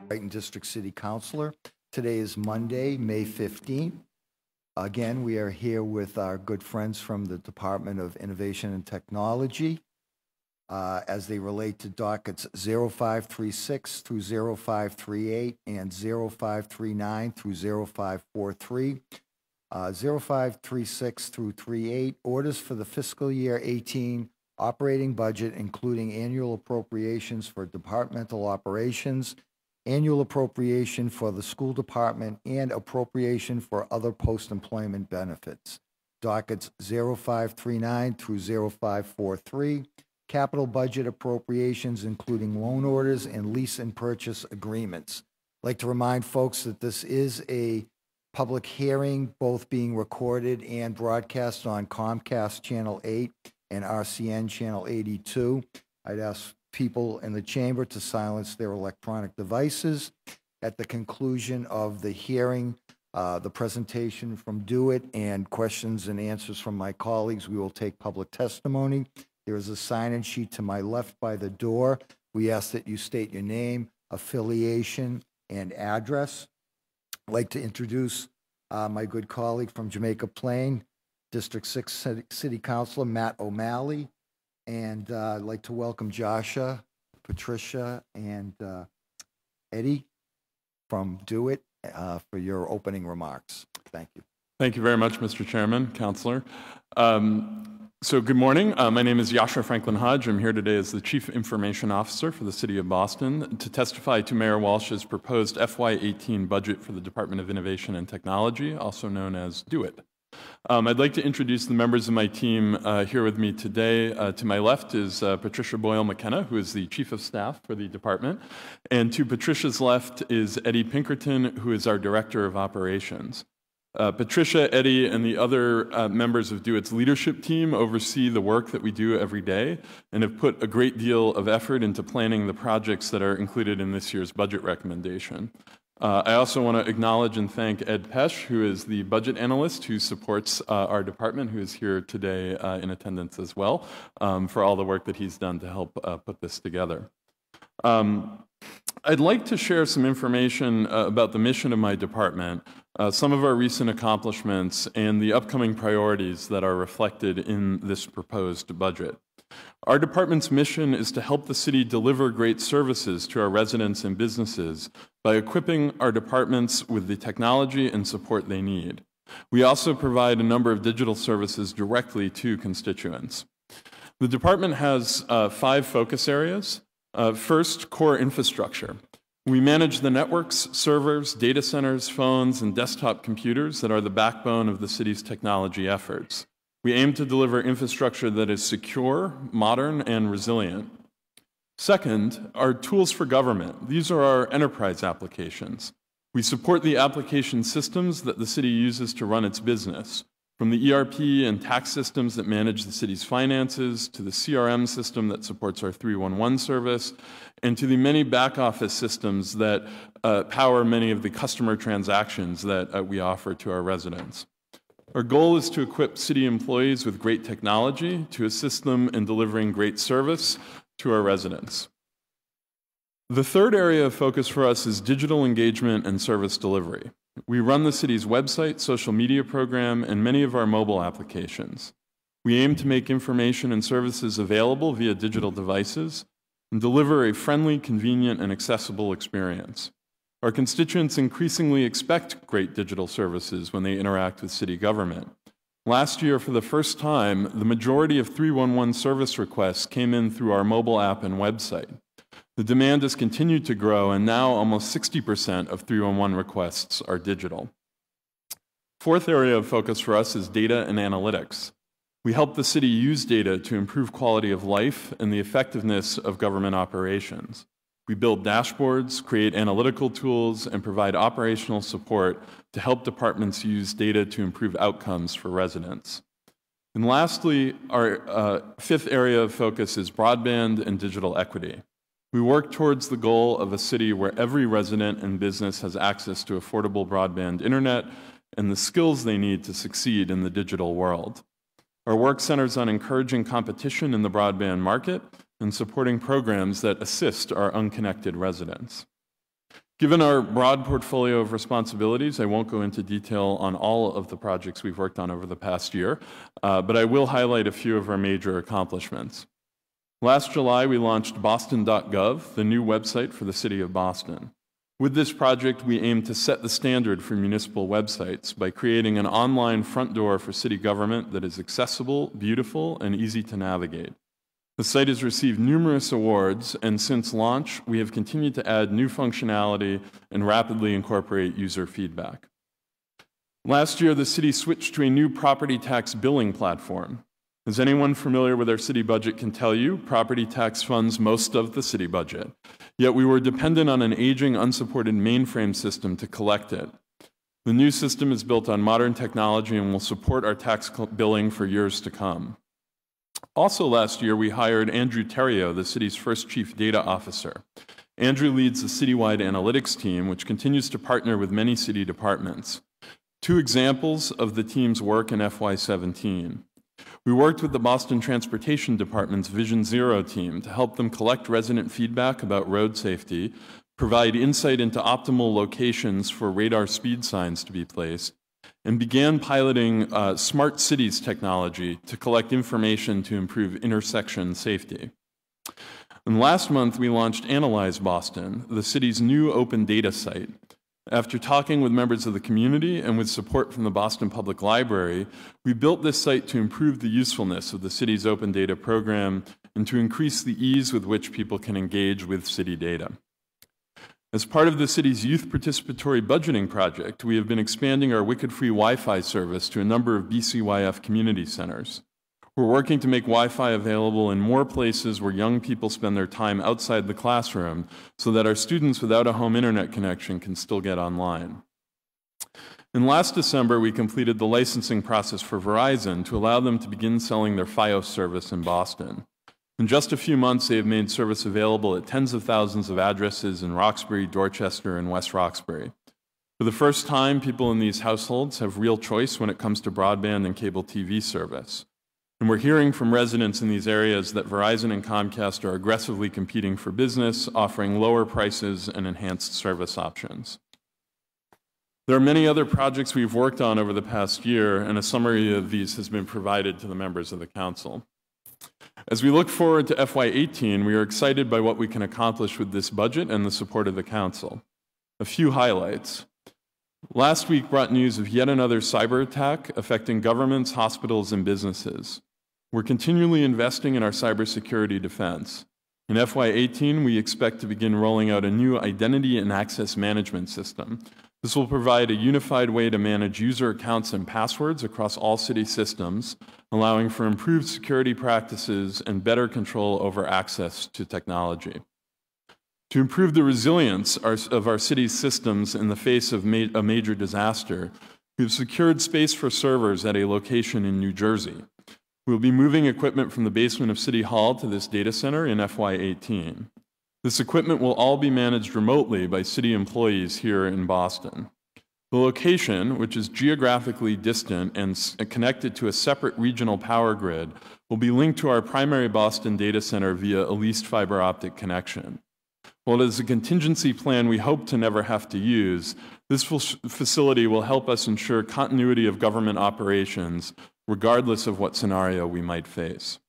Brighton District City Councilor. Today is Monday, May 15th. Again, we are here with our good friends from the Department of Innovation and Technology as they relate to dockets 0536 through 0538 and 0539 through 0543. 0536 through 38, orders for the fiscal year 18 operating budget, including annual appropriations for departmental operations, annual appropriation for the school department, and appropriation for other post-employment benefits. Dockets 0539 through 0543, capital budget appropriations, including loan orders and lease and purchase agreements. I'd like to remind folks that this is a public hearing, both being recorded and broadcast on Comcast Channel 8 and RCN Channel 82. I'd ask people in the chamber to silence their electronic devices. At the conclusion of the hearing, the presentation from DeWitt and questions and answers from my colleagues, we will take public testimony. There is a sign-in sheet to my left by the door. We ask that you state your name, affiliation, and address. I'd like to introduce my good colleague from Jamaica Plain, District 6 City Councilor Matt O'Malley. And I'd like to welcome Joshua, Patricia, and Eddie from DeWitt for your opening remarks. Thank you. Thank you very much, Mr. Chairman, Councilor. So good morning. My name is Joshua Franklin Hodge. I'm here today as the Chief Information Officer for the City of Boston to testify to Mayor Walsh's proposed FY18 budget for the Department of Innovation and Technology, also known as DeWitt. I'd like to introduce the members of my team here with me today. To my left is Patricia Boyle McKenna, who is the Chief of Staff for the department. And to Patricia's left is Eddie Pinkerton, who is our Director of Operations. Patricia, Eddie, and the other members of DeWitt's leadership team oversee the work that we do every day and have put a great deal of effort into planning the projects that are included in this year's budget recommendation. I also want to acknowledge and thank Ed Pesch, who is the budget analyst who supports our department, who is here today in attendance as well, for all the work that he's done to help put this together. I'd like to share some information about the mission of my department, some of our recent accomplishments, and the upcoming priorities that are reflected in this proposed budget. Our department's mission is to help the city deliver great services to our residents and businesses by equipping our departments with the technology and support they need. We also provide a number of digital services directly to constituents. The department has 5 focus areas. First, core infrastructure. We manage the networks, servers, data centers, phones, and desktop computers that are the backbone of the city's technology efforts. We aim to deliver infrastructure that is secure, modern, and resilient. Second, our tools for government. These are our enterprise applications. We support the application systems that the city uses to run its business, from the ERP and tax systems that manage the city's finances, to the CRM system that supports our 311 service, and to the many back office systems that power many of the customer transactions that we offer to our residents. Our goal is to equip city employees with great technology to assist them in delivering great service to our residents. The third area of focus for us is digital engagement and service delivery. We run the city's website, social media program, and many of our mobile applications. We aim to make information and services available via digital devices and deliver a friendly, convenient, and accessible experience. Our constituents increasingly expect great digital services when they interact with city government. Last year, for the first time, the majority of 311 service requests came in through our mobile app and website. The demand has continued to grow, and now almost 60% of 311 requests are digital. Fourth area of focus for us is data and analytics. We help the city use data to improve quality of life and the effectiveness of government operations. We build dashboards, create analytical tools, and provide operational support to help departments use data to improve outcomes for residents. And lastly, our fifth area of focus is broadband and digital equity. We work towards the goal of a city where every resident and business has access to affordable broadband internet and the skills they need to succeed in the digital world. Our work centers on encouraging competition in the broadband market and supporting programs that assist our unconnected residents. Given our broad portfolio of responsibilities, I won't go into detail on all of the projects we've worked on over the past year, but I will highlight a few of our major accomplishments. Last July, we launched boston.gov, the new website for the City of Boston. With this project, we aim to set the standard for municipal websites by creating an online front door for city government that is accessible, beautiful, and easy to navigate. The site has received numerous awards, and since launch, we have continued to add new functionality and rapidly incorporate user feedback. Last year, the city switched to a new property tax billing platform. As anyone familiar with our city budget can tell you, property tax funds most of the city budget. Yet we were dependent on an aging, unsupported mainframe system to collect it. The new system is built on modern technology and will support our tax billing for years to come. Also last year, we hired Andrew Terrio, the city's first chief data officer. Andrew leads the citywide analytics team, which continues to partner with many city departments. Two examples of the team's work in FY17. We worked with the Boston Transportation Department's Vision Zero team to help them collect resident feedback about road safety, provide insight into optimal locations for radar speed signs to be placed, and began piloting smart cities technology to collect information to improve intersection safety. And last month, we launched Analyze Boston, the city's new open data site. After talking with members of the community and with support from the Boston Public Library, we built this site to improve the usefulness of the city's open data program and to increase the ease with which people can engage with city data. As part of the city's youth participatory budgeting project, we have been expanding our wicked-free Wi-Fi service to a number of BCYF community centers. We're working to make Wi-Fi available in more places where young people spend their time outside the classroom so that our students without a home internet connection can still get online. And last December, we completed the licensing process for Verizon to allow them to begin selling their Fios service in Boston. In just a few months, they have made service available at tens of thousands of addresses in Roxbury, Dorchester, and West Roxbury. For the first time, people in these households have real choice when it comes to broadband and cable TV service. And we're hearing from residents in these areas that Verizon and Comcast are aggressively competing for business, offering lower prices and enhanced service options. There are many other projects we've worked on over the past year, and a summary of these has been provided to the members of the council. As we look forward to FY18, we are excited by what we can accomplish with this budget and the support of the council. A few highlights. Last week brought news of yet another cyber attack affecting governments, hospitals, and businesses. We're continually investing in our cybersecurity defense. In FY18, we expect to begin rolling out a new identity and access management system. This will provide a unified way to manage user accounts and passwords across all city systems, allowing for improved security practices and better control over access to technology. To improve the resilience of our city's systems in the face of a major disaster, we've secured space for servers at a location in New Jersey. We'll be moving equipment from the basement of City Hall to this data center in FY18. This equipment will all be managed remotely by city employees here in Boston. The location, which is geographically distant and connected to a separate regional power grid, will be linked to our primary Boston data center via a leased fiber optic connection. While it is a contingency plan we hope to never have to use, this facility will help us ensure continuity of government operations regardless of what scenario we might face.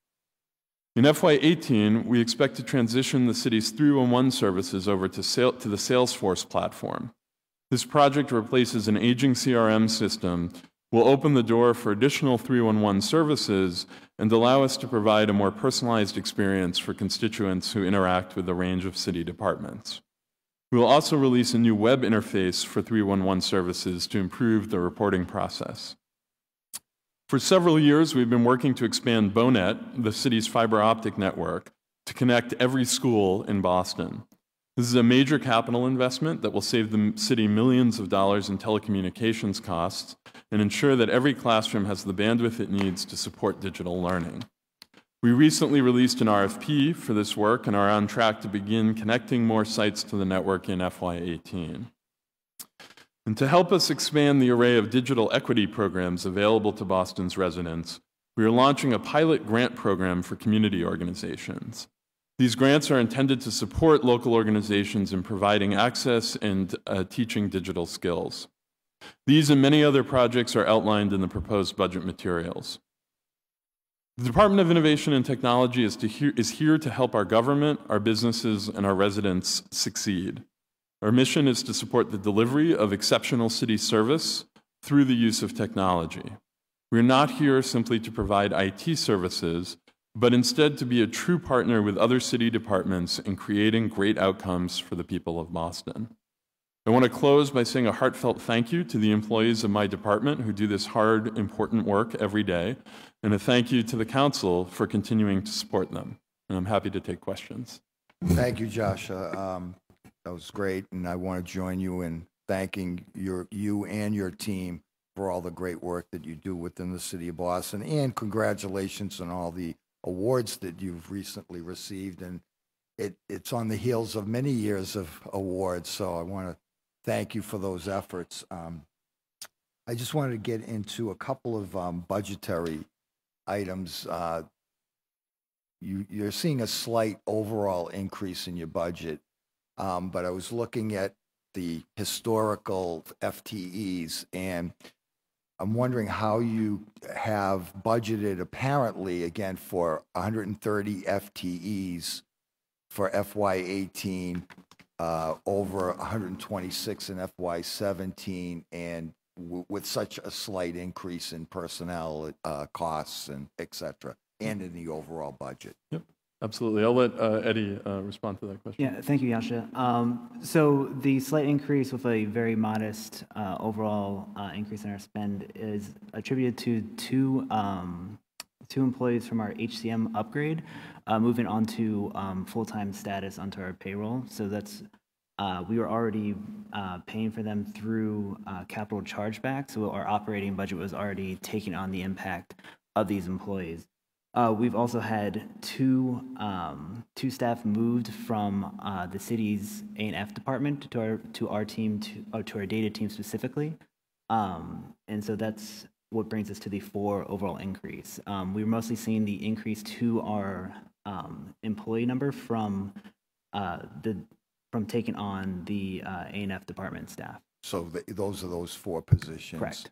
In FY18, we expect to transition the city's 311 services over to the Salesforce platform. This project replaces an aging CRM system, will open the door for additional 311 services, and allow us to provide a more personalized experience for constituents who interact with a range of city departments. We will also release a new web interface for 311 services to improve the reporting process. For several years, we've been working to expand BONET, the city's fiber optic network, to connect every school in Boston. This is a major capital investment that will save the city millions of dollars in telecommunications costs and ensure that every classroom has the bandwidth it needs to support digital learning. We recently released an RFP for this work and are on track to begin connecting more sites to the network in FY18. And to help us expand the array of digital equity programs available to Boston's residents, we are launching a pilot grant program for community organizations. These grants are intended to support local organizations in providing access and teaching digital skills. These and many other projects are outlined in the proposed budget materials. The Department of Innovation and Technology is here to help our government, our businesses, and our residents succeed. Our mission is to support the delivery of exceptional city service through the use of technology. We're not here simply to provide IT services, but instead to be a true partner with other city departments in creating great outcomes for the people of Boston. I want to close by saying a heartfelt thank you to the employees of my department who do this hard, important work every day, and a thank you to the council for continuing to support them. And I'm happy to take questions. Thank you, Joshua. That was great, and I want to join you in thanking you and your team for all the great work that you do within the city of Boston, and congratulations on all the awards that you've recently received. And it's on the heels of many years of awards, so I want to thank you for those efforts. I just wanted to get into a couple of budgetary items. You're seeing a slight overall increase in your budget, but I was looking at the historical FTEs, and I'm wondering how you have budgeted, apparently, again, for 130 FTEs for FY18, over 126 in FY17, and with such a slight increase in personnel costs and et cetera, and in the overall budget. Yep, absolutely. I'll let Eddie respond to that question. Yeah, thank you, Yasha. So the slight increase with a very modest overall increase in our spend is attributed to two employees from our HCM upgrade moving on to full-time status onto our payroll. So that's we were already paying for them through capital chargeback, so our operating budget was already taking on the impact of these employees. We've also had two staff moved from the city's A&F department to our team, to our data team specifically, and so that's what brings us to the 4 overall increase. We were mostly seeing the increase to our employee number from taking on the A&F department staff. So those are those 4 positions. Correct.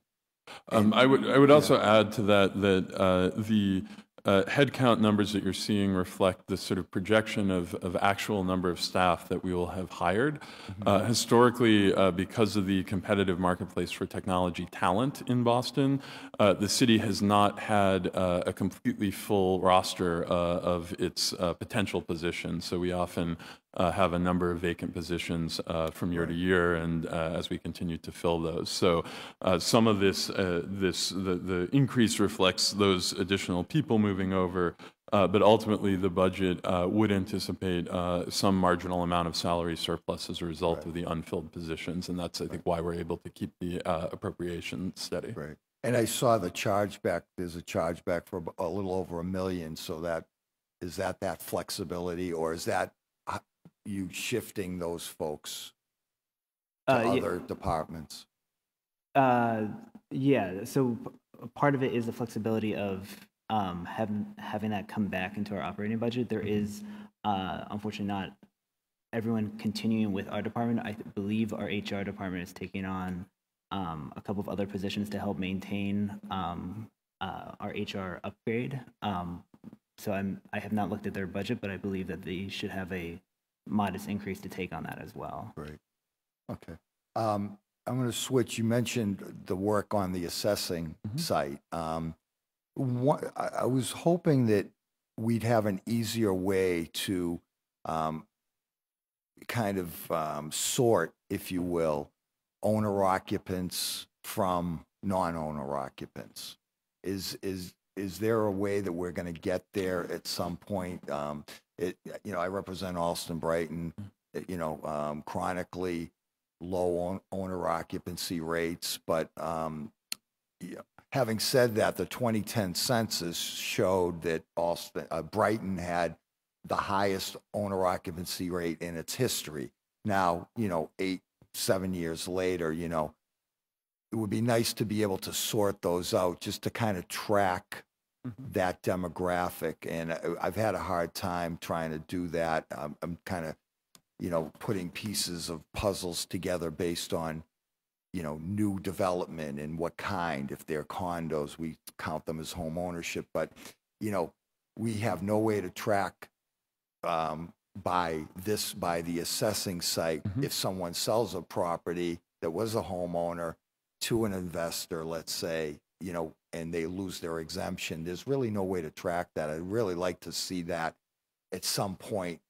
I would also add to that the headcount numbers that you're seeing reflect the sort of projection of actual number of staff that we will have hired. Historically, because of the competitive marketplace for technology talent in Boston, the city has not had a completely full roster of its potential positions. So we often have a number of vacant positions from year to year, and as we continue to fill those. So some of the increase reflects those additional people moving over, but ultimately the budget would anticipate some marginal amount of salary surplus as a result of the unfilled positions, and that's, I think, why we're able to keep the appropriation steady. Right. And I saw the chargeback. There's a chargeback for a little over $1 million. So is that flexibility, or is that you shifting those folks to other departments? Yeah, so part of it is the flexibility of having that come back into our operating budget. There is, unfortunately, not everyone continuing with our department. I believe our HR department is taking on a couple of other positions to help maintain our HR upgrade. So I have not looked at their budget, but I believe that they should have a modest increase to take on that as well. Great. Okay. I'm going to switch. You mentioned the work on the assessing site. I was hoping that we'd have an easier way to kind of sort, if you will, owner occupants from non-owner occupants. Is there a way that we're going to get there at some point? I represent Alston Brighton, chronically low owner occupancy rates, but having said that, the 2010 census showed that Brighton had the highest owner occupancy rate in its history. Now, 7 years later, it would be nice to be able to sort those out just to kind of track that demographic. And I've had a hard time trying to do that. I'm kind of, putting pieces of puzzles together based on, new development and what kind. If they're condos, we count them as home ownership. But, we have no way to track by the assessing site if someone sells a property that was a homeowner to an investor, let's say, and they lose their exemption. There's really no way to track that. I'd really like to see that at some point.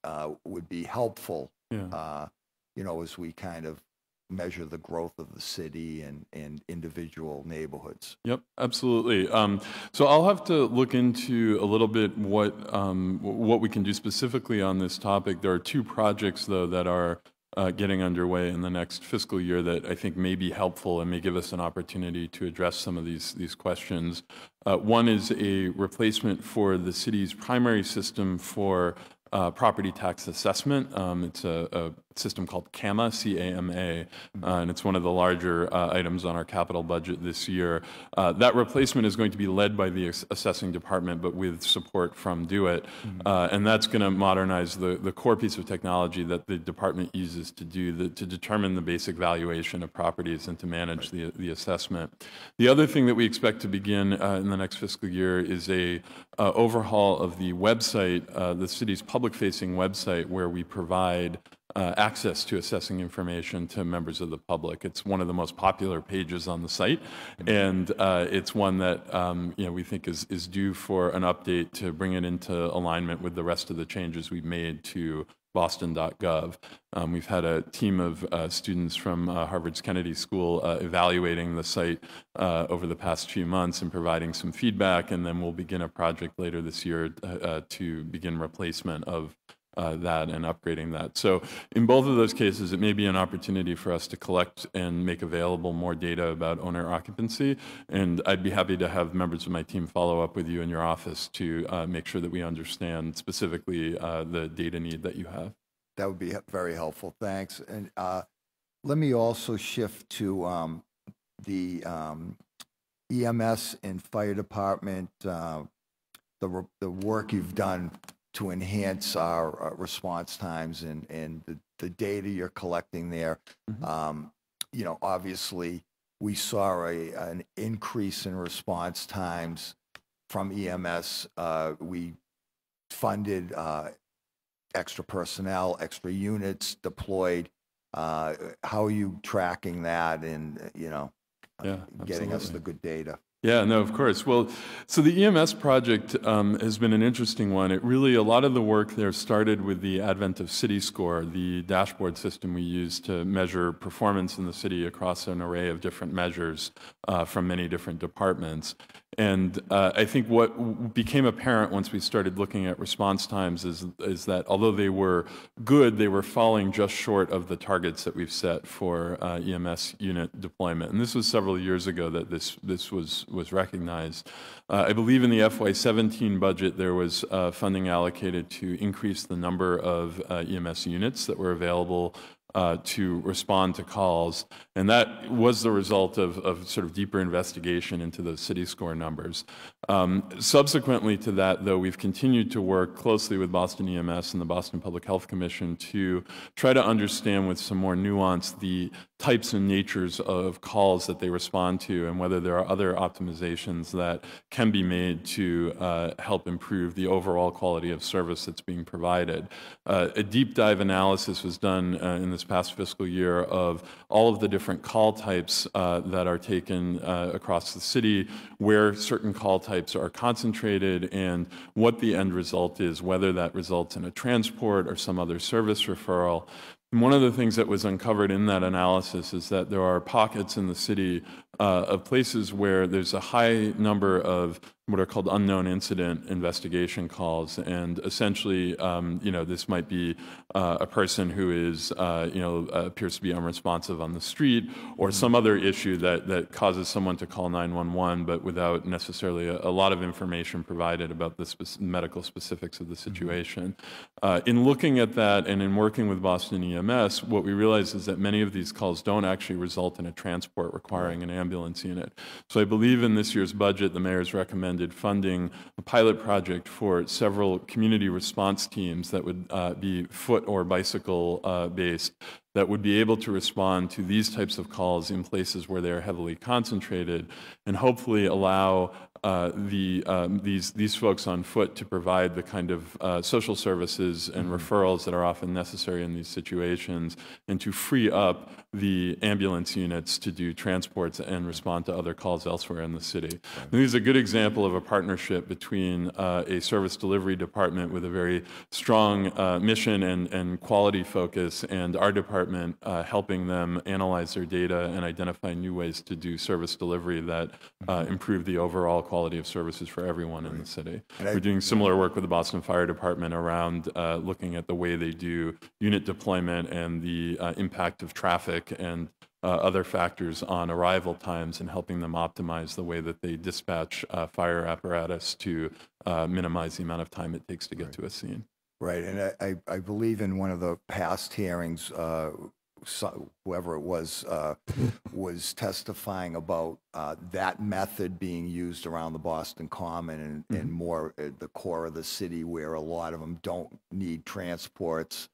Would be helpful, as we kind of measure the growth of the city and individual neighborhoods. Yep, absolutely. So I'll have to look into a little bit what we can do specifically on this topic. There are two projects, though, that are getting underway in the next fiscal year that I think may be helpful and may give us an opportunity to address some of these questions. One is a replacement for the city's primary system for property tax assessment. It's a system called CAMA, C-A-M-A, and it's one of the larger items on our capital budget this year. That replacement is going to be led by the assessing department, but with support from DoIT, and that's going to modernize the core piece of technology that the department uses to determine the basic valuation of properties and to manage the assessment. The other thing that we expect to begin in the next fiscal year is a overhaul of the website, the city's public-facing website, where we provide access to assessing information to members of the public. It's one of the most popular pages on the site, and it's one that we think is due for an update to bring it into alignment with the rest of the changes we've made to boston.gov. We've had a team of students from Harvard's Kennedy School evaluating the site over the past few months and providing some feedback, and then we'll begin a project later this year to begin replacement of that and upgrading that. So in both of those cases, it may be an opportunity for us to collect and make available more data about owner occupancy, and I'd be happy to have members of my team follow up with you in your office to make sure that we understand specifically the data need that you have. That would be very helpful. Thanks. And let me also shift to the EMS and fire department, the work you've done to enhance our response times and the data you're collecting there. Obviously, we saw an increase in response times from EMS. We funded extra personnel, extra units deployed. How are you tracking that and, getting us the good data? Yeah, no, of course. Well, so the EMS project has been an interesting one. A lot of the work there started with the advent of CityScore, the dashboard system we use to measure performance in the city across an array of different measures from many different departments. And I think what became apparent once we started looking at response times is that although they were good, they were falling just short of the targets that we've set for EMS unit deployment. And this was several years ago that this was recognized. I believe in the FY17 budget there was funding allocated to increase the number of EMS units that were available to respond to calls, and that was the result of sort of deeper investigation into those CityScore numbers. Subsequently to that, though, we've continued to work closely with Boston EMS and the Boston Public Health Commission to try to understand with some more nuance the types and natures of calls that they respond to and whether there are other optimizations that can be made to help improve the overall quality of service that's being provided. A deep dive analysis was done in this past fiscal year of all of the different call types that are taken across the city, where certain call types are concentrated, and what the end result is, whether that results in a transport or some other service referral. And one of the things that was uncovered in that analysis is that there are pockets in the city of places where there's a high number of what are called unknown incident investigation calls, and essentially, this might be a person who is, appears to be unresponsive on the street, or some other issue that causes someone to call 911, but without necessarily a lot of information provided about the medical specifics of the situation. In looking at that and in working with Boston EMS, what we realize is that many of these calls don't actually result in a transport requiring an ambulance unit. So I believe in this year's budget, the mayor's recommended funding a pilot project for several community response teams that would be foot or bicycle based, that would be able to respond to these types of calls in places where they're heavily concentrated, and hopefully allow these folks on foot to provide the kind of social services and referrals that are often necessary in these situations, and to free up the ambulance units to do transports and respond to other calls elsewhere in the city. And this is a good example of a partnership between a service delivery department with a very strong mission and quality focus, and our department helping them analyze their data and identify new ways to do service delivery that improve the overall quality of services for everyone in the city. We're doing similar work with the Boston Fire Department around looking at the way they do unit deployment and the impact of traffic and other factors on arrival times, and helping them optimize the way that they dispatch fire apparatus to minimize the amount of time it takes to get to a scene. Right, and I believe in one of the past hearings, whoever it was testifying about that method being used around the Boston Common and more at the core of the city, where a lot of them don't need transports,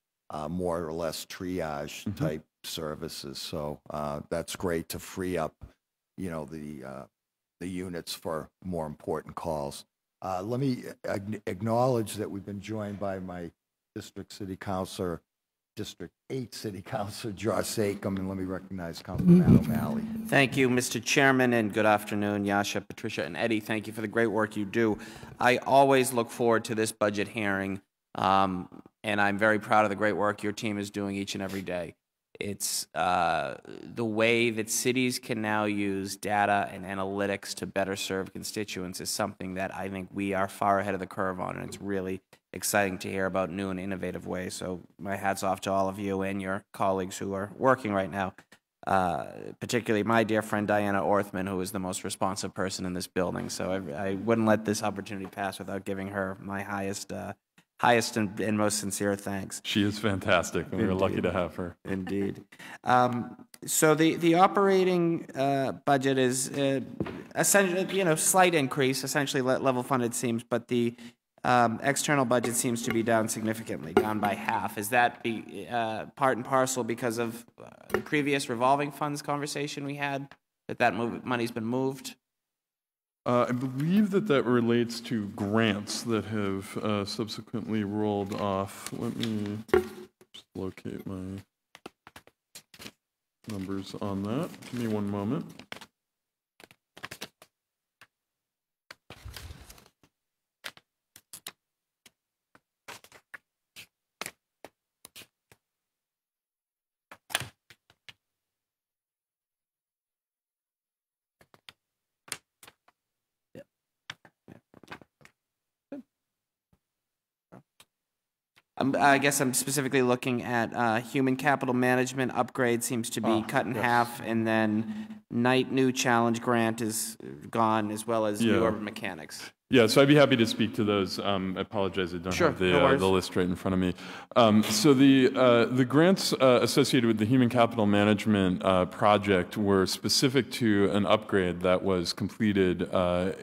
more or less triage type services. So that's great to free up, you know, the units for more important calls. Let me acknowledge that we've been joined by my District 8 City Councilor, Josh Sakem, and let me recognize Councilman Matt O'Malley. Thank you, Mr. Chairman, and good afternoon, Yasha, Patricia, and Eddie. Thank you for the great work you do. I always look forward to this budget hearing, and I'm very proud of the great work your team is doing each and every day. It's the way that cities can now use data and analytics to better serve constituents is something that I think we are far ahead of the curve on, and it's really exciting to hear about new and innovative ways. So my hat's off to all of you and your colleagues who are working right now, particularly my dear friend Diana Orthman, who is the most responsive person in this building. So I wouldn't let this opportunity pass without giving her my highest and most sincere thanks. She is fantastic, and we're lucky to have her. Indeed. So the operating budget is essentially, you know, slight increase, essentially level funded seems, but the external budget seems to be down significantly, down by half. Is that part and parcel because of the previous revolving funds conversation we had, that money's been moved? I believe that relates to grants that have subsequently rolled off. Let me just locate my numbers on that. Give me one moment. I guess I'm specifically looking at human capital management upgrade seems to be cut in half, and then Knight New Challenge grant is gone, as well as New Urban Mechanics. Yeah, so I'd be happy to speak to those. I apologize, I don't have the list right in front of me. So the grants associated with the human capital management project were specific to an upgrade that was completed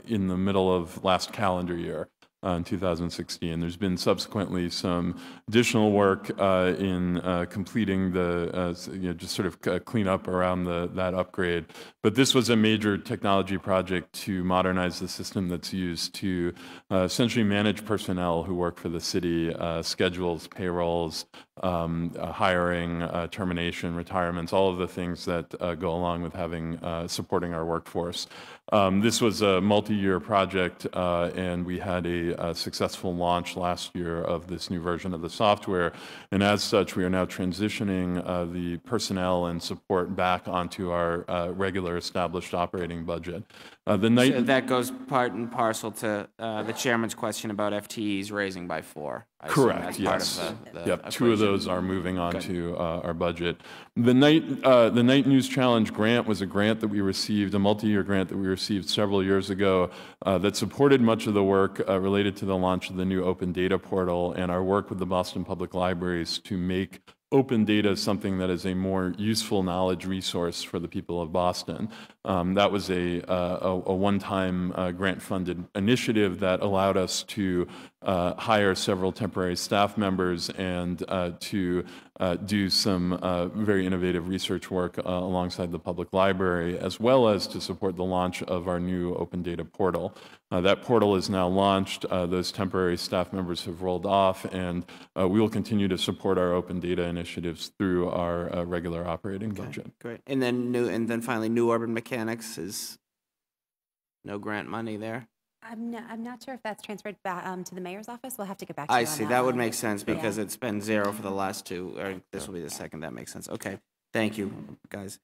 in the middle of last calendar year. In 2016. There's been subsequently some additional work in completing the, just sort of clean up around that upgrade. But this was a major technology project to modernize the system that's used to essentially manage personnel who work for the city, schedules, payrolls, hiring, termination, retirements, all of the things that go along with having supporting our workforce. This was a multi-year project, and we had a successful launch last year of this new version of the software. And as such, we are now transitioning the personnel and support back onto our regular established operating budget. So that goes part and parcel to the chairman's question about FTEs raising by 4. Correct. Yes. Yep. 2 of those are moving on to our budget. The Knight News Challenge grant was a grant that we received, a multi-year grant that we received several years ago that supported much of the work related to the launch of the new open data portal and our work with the Boston Public Libraries to make open data is something that is a more useful knowledge resource for the people of Boston. That was a one-time grant-funded initiative that allowed us to hire several temporary staff members and to do some very innovative research work alongside the public library, as well as to support the launch of our new open data portal. That portal is now launched. Those temporary staff members have rolled off, and we will continue to support our open data initiatives through our regular operating budget. Great. And then finally, new urban mechanics is no grant money there. I'm not sure if that's transferred back to the mayor's office. We'll have to get back to you I on see. that That would one. make sense because it's been zero for the last two, or this will be the second. That makes sense. Okay. Thank you, guys.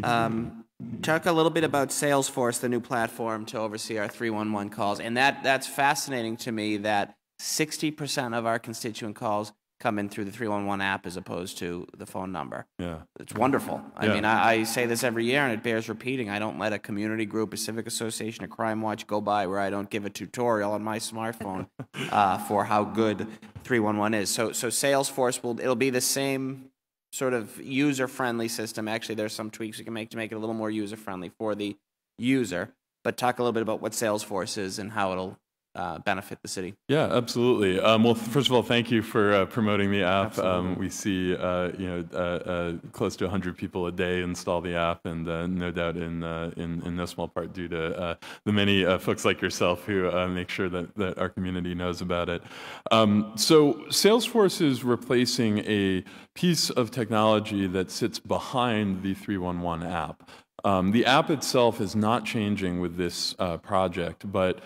Talk a little bit about Salesforce, the new platform to oversee our 311 calls. And that's fascinating to me that 60% of our constituent calls come in through the 311 app as opposed to the phone number. Yeah. It's wonderful. I mean, I say this every year, and it bears repeating. I don't let a community group, a civic association, a crime watch go by where I don't give a tutorial on my smartphone for how good 311 is. So Salesforce it'll be the same sort of user-friendly system. Actually, there's some tweaks we can make to make it a little more user-friendly for the user. But talk a little bit about what Salesforce is and how it'll benefit the city. Yeah, absolutely. Well, first of all, thank you for promoting the app. We see close to 100 people a day install the app, and no doubt in no small part due to the many folks like yourself who make sure that our community knows about it. So Salesforce is replacing a piece of technology that sits behind the 311 app. The app itself is not changing with this project, but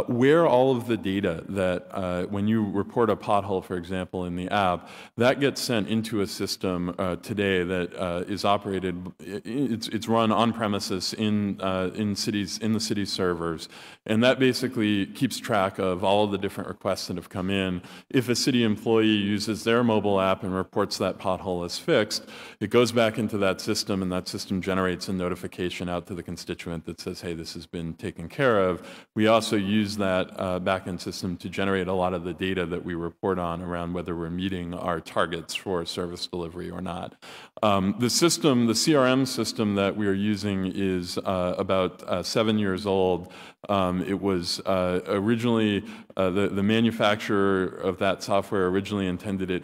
where all of the data that when you report a pothole, for example, in the app, that gets sent into a system today that is operated. It's run on premises in the city's servers, and that basically keeps track of all of the different requests that have come in. If a city employee uses their mobile app and reports that pothole as fixed, it goes back into that system, and that system generates a notification out to the constituent that says, "Hey, this has been taken care of." We also use that backend system to generate a lot of the data that we report on around whether we're meeting our targets for service delivery or not. The CRM system that we are using is about 7 years old. It was originally, the manufacturer of that software originally intended it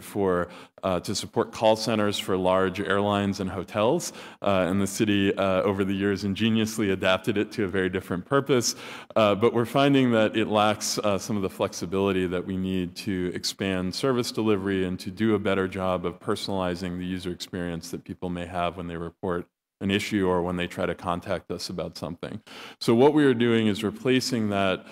to support call centers for large airlines and hotels, and the city over the years ingeniously adapted it to a very different purpose, but we're finding that it lacks some of the flexibility that we need to expand service delivery and to do a better job of personalizing the user experience that people may have when they report an issue or when they try to contact us about something. So what we are doing is replacing that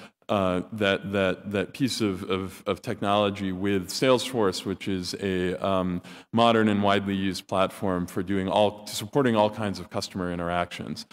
piece of technology with Salesforce, which is a modern and widely used platform for supporting all kinds of customer interactions.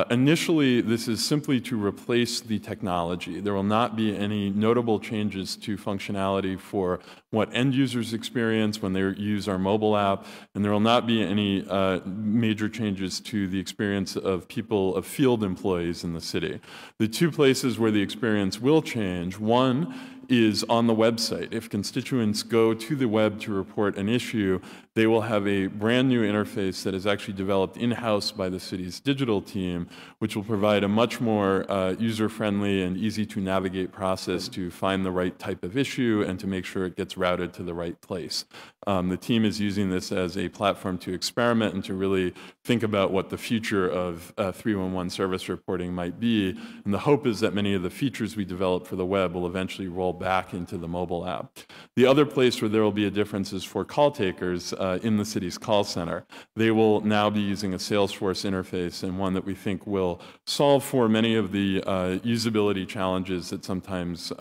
Initially, this is simply to replace the technology. There will not be any notable changes to functionality for what end users experience when they use our mobile app, and there will not be any major changes to the experience of field employees in the city. The two places where the experience will change, one is on the website. If constituents go to the web to report an issue, they will have a brand new interface that is actually developed in-house by the city's digital team, which will provide a much more user-friendly and easy-to-navigate process to find the right type of issue and to make sure it gets routed to the right place. The team is using this as a platform to experiment and to really think about what the future of 311 service reporting might be. And the hope is that many of the features we develop for the web will eventually roll back into the mobile app. The other place where there will be a difference is for call takers in the city's call center. They will now be using a Salesforce interface, and one that we think will solve for many of the usability challenges that sometimes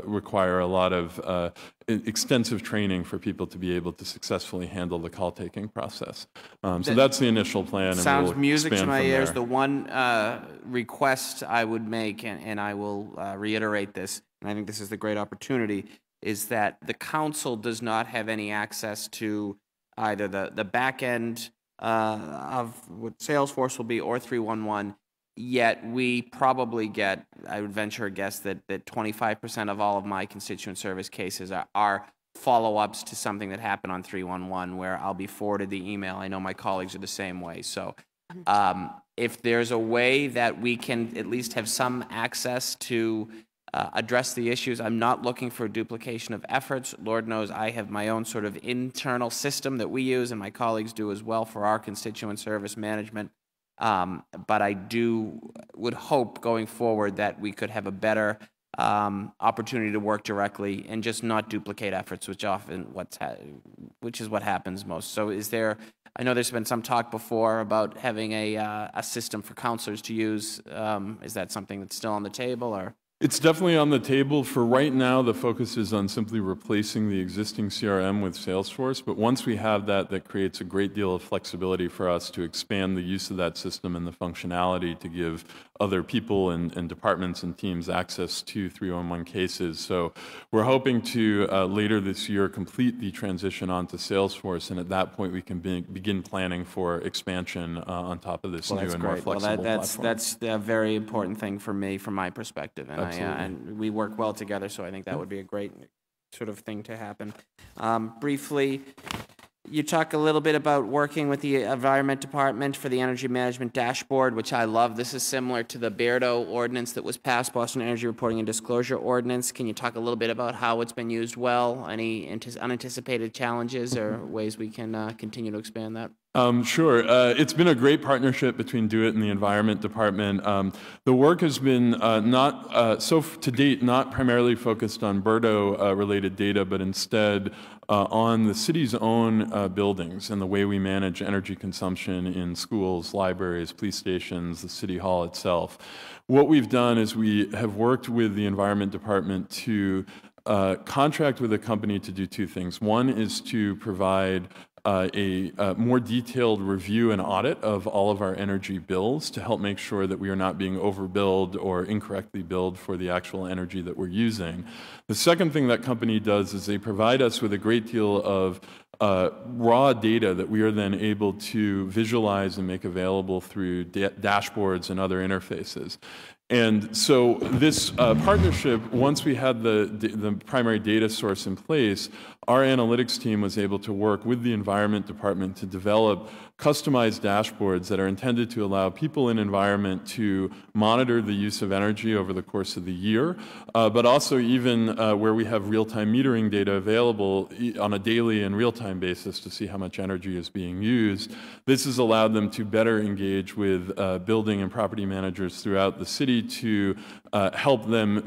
require a lot of extensive training for people to be able to successfully handle the call taking process. So that's the initial plan. Sounds we'll music to my ears. there. The one request I would make, and I will reiterate this, and I think this is the great opportunity, is that the council does not have any access to either the back end of what Salesforce will be or 311. Yet we probably get, I would venture a guess that 25% of all of my constituent service cases are follow-ups to something that happened on 311 where I'll be forwarded the email. I know my colleagues are the same way. So if there's a way that we can at least have some access to address the issues, I'm not looking for duplication of efforts. Lord knows I have my own sort of internal system that we use, and my colleagues do as well for our constituent service management. But I would hope going forward that we could have a better opportunity to work directly and just not duplicate efforts, which is what happens most. So I know there's been some talk before about having a system for counselors to use. Is that something that's still on the table, or? It's definitely on the table. For right now, the focus is on simply replacing the existing CRM with Salesforce, but once we have that, that creates a great deal of flexibility for us to expand the use of that system and the functionality to give other people and departments and teams access to 311 cases. So we're hoping to, later this year, complete the transition onto Salesforce, and at that point, we can begin planning for expansion on top of this new and more flexible platform. That's a very important thing for me, from my perspective. And and we work well together, so I think that would be a great sort of thing to happen. Briefly, you talk a little bit about working with the Environment Department for the Energy Management Dashboard, which I love. This is similar to the Beardo ordinance that was passed, Boston Energy Reporting and Disclosure Ordinance. Can you talk a little bit about how it's been used well? Any unanticipated challenges or ways we can continue to expand that? Sure. It's been a great partnership between DoIT and the Environment Department. The work has been to date, not primarily focused on Beardo-related data, but instead on the city's own buildings and the way we manage energy consumption in schools, libraries, police stations, the city hall itself. What we've done is we have worked with the Environment Department to contract with a company to do two things. One is to provide a more detailed review and audit of all of our energy bills to help make sure that we are not being overbilled or incorrectly billed for the actual energy that we're using. The second thing that company does is they provide us with a great deal of raw data that we are then able to visualize and make available through dashboards and other interfaces. And so this partnership, once we had the primary data source in place, our analytics team was able to work with the Environment Department to develop customized dashboards that are intended to allow people in environment to monitor the use of energy over the course of the year, but also even where we have real-time metering data available on a daily and real-time basis to see how much energy is being used. This has allowed them to better engage with building and property managers throughout the city to help them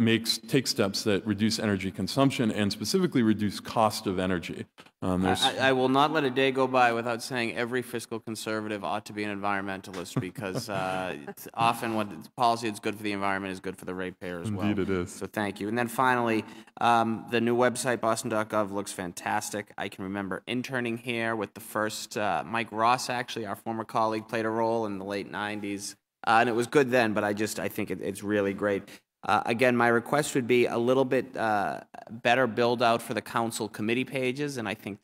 take steps that reduce energy consumption and specifically reduce cost of energy. I will not let a day go by without saying every fiscal conservative ought to be an environmentalist, because it's often what policy that's good for the environment is good for the ratepayer as well. Indeed it is. So thank you. And then finally, the new website, boston.gov, looks fantastic. I can remember interning here with the first, Mike Ross, actually, our former colleague, played a role in the late 90s. And it was good then, but I think it's really great. Again, my request would be a little bit better build out for the council committee pages, and I think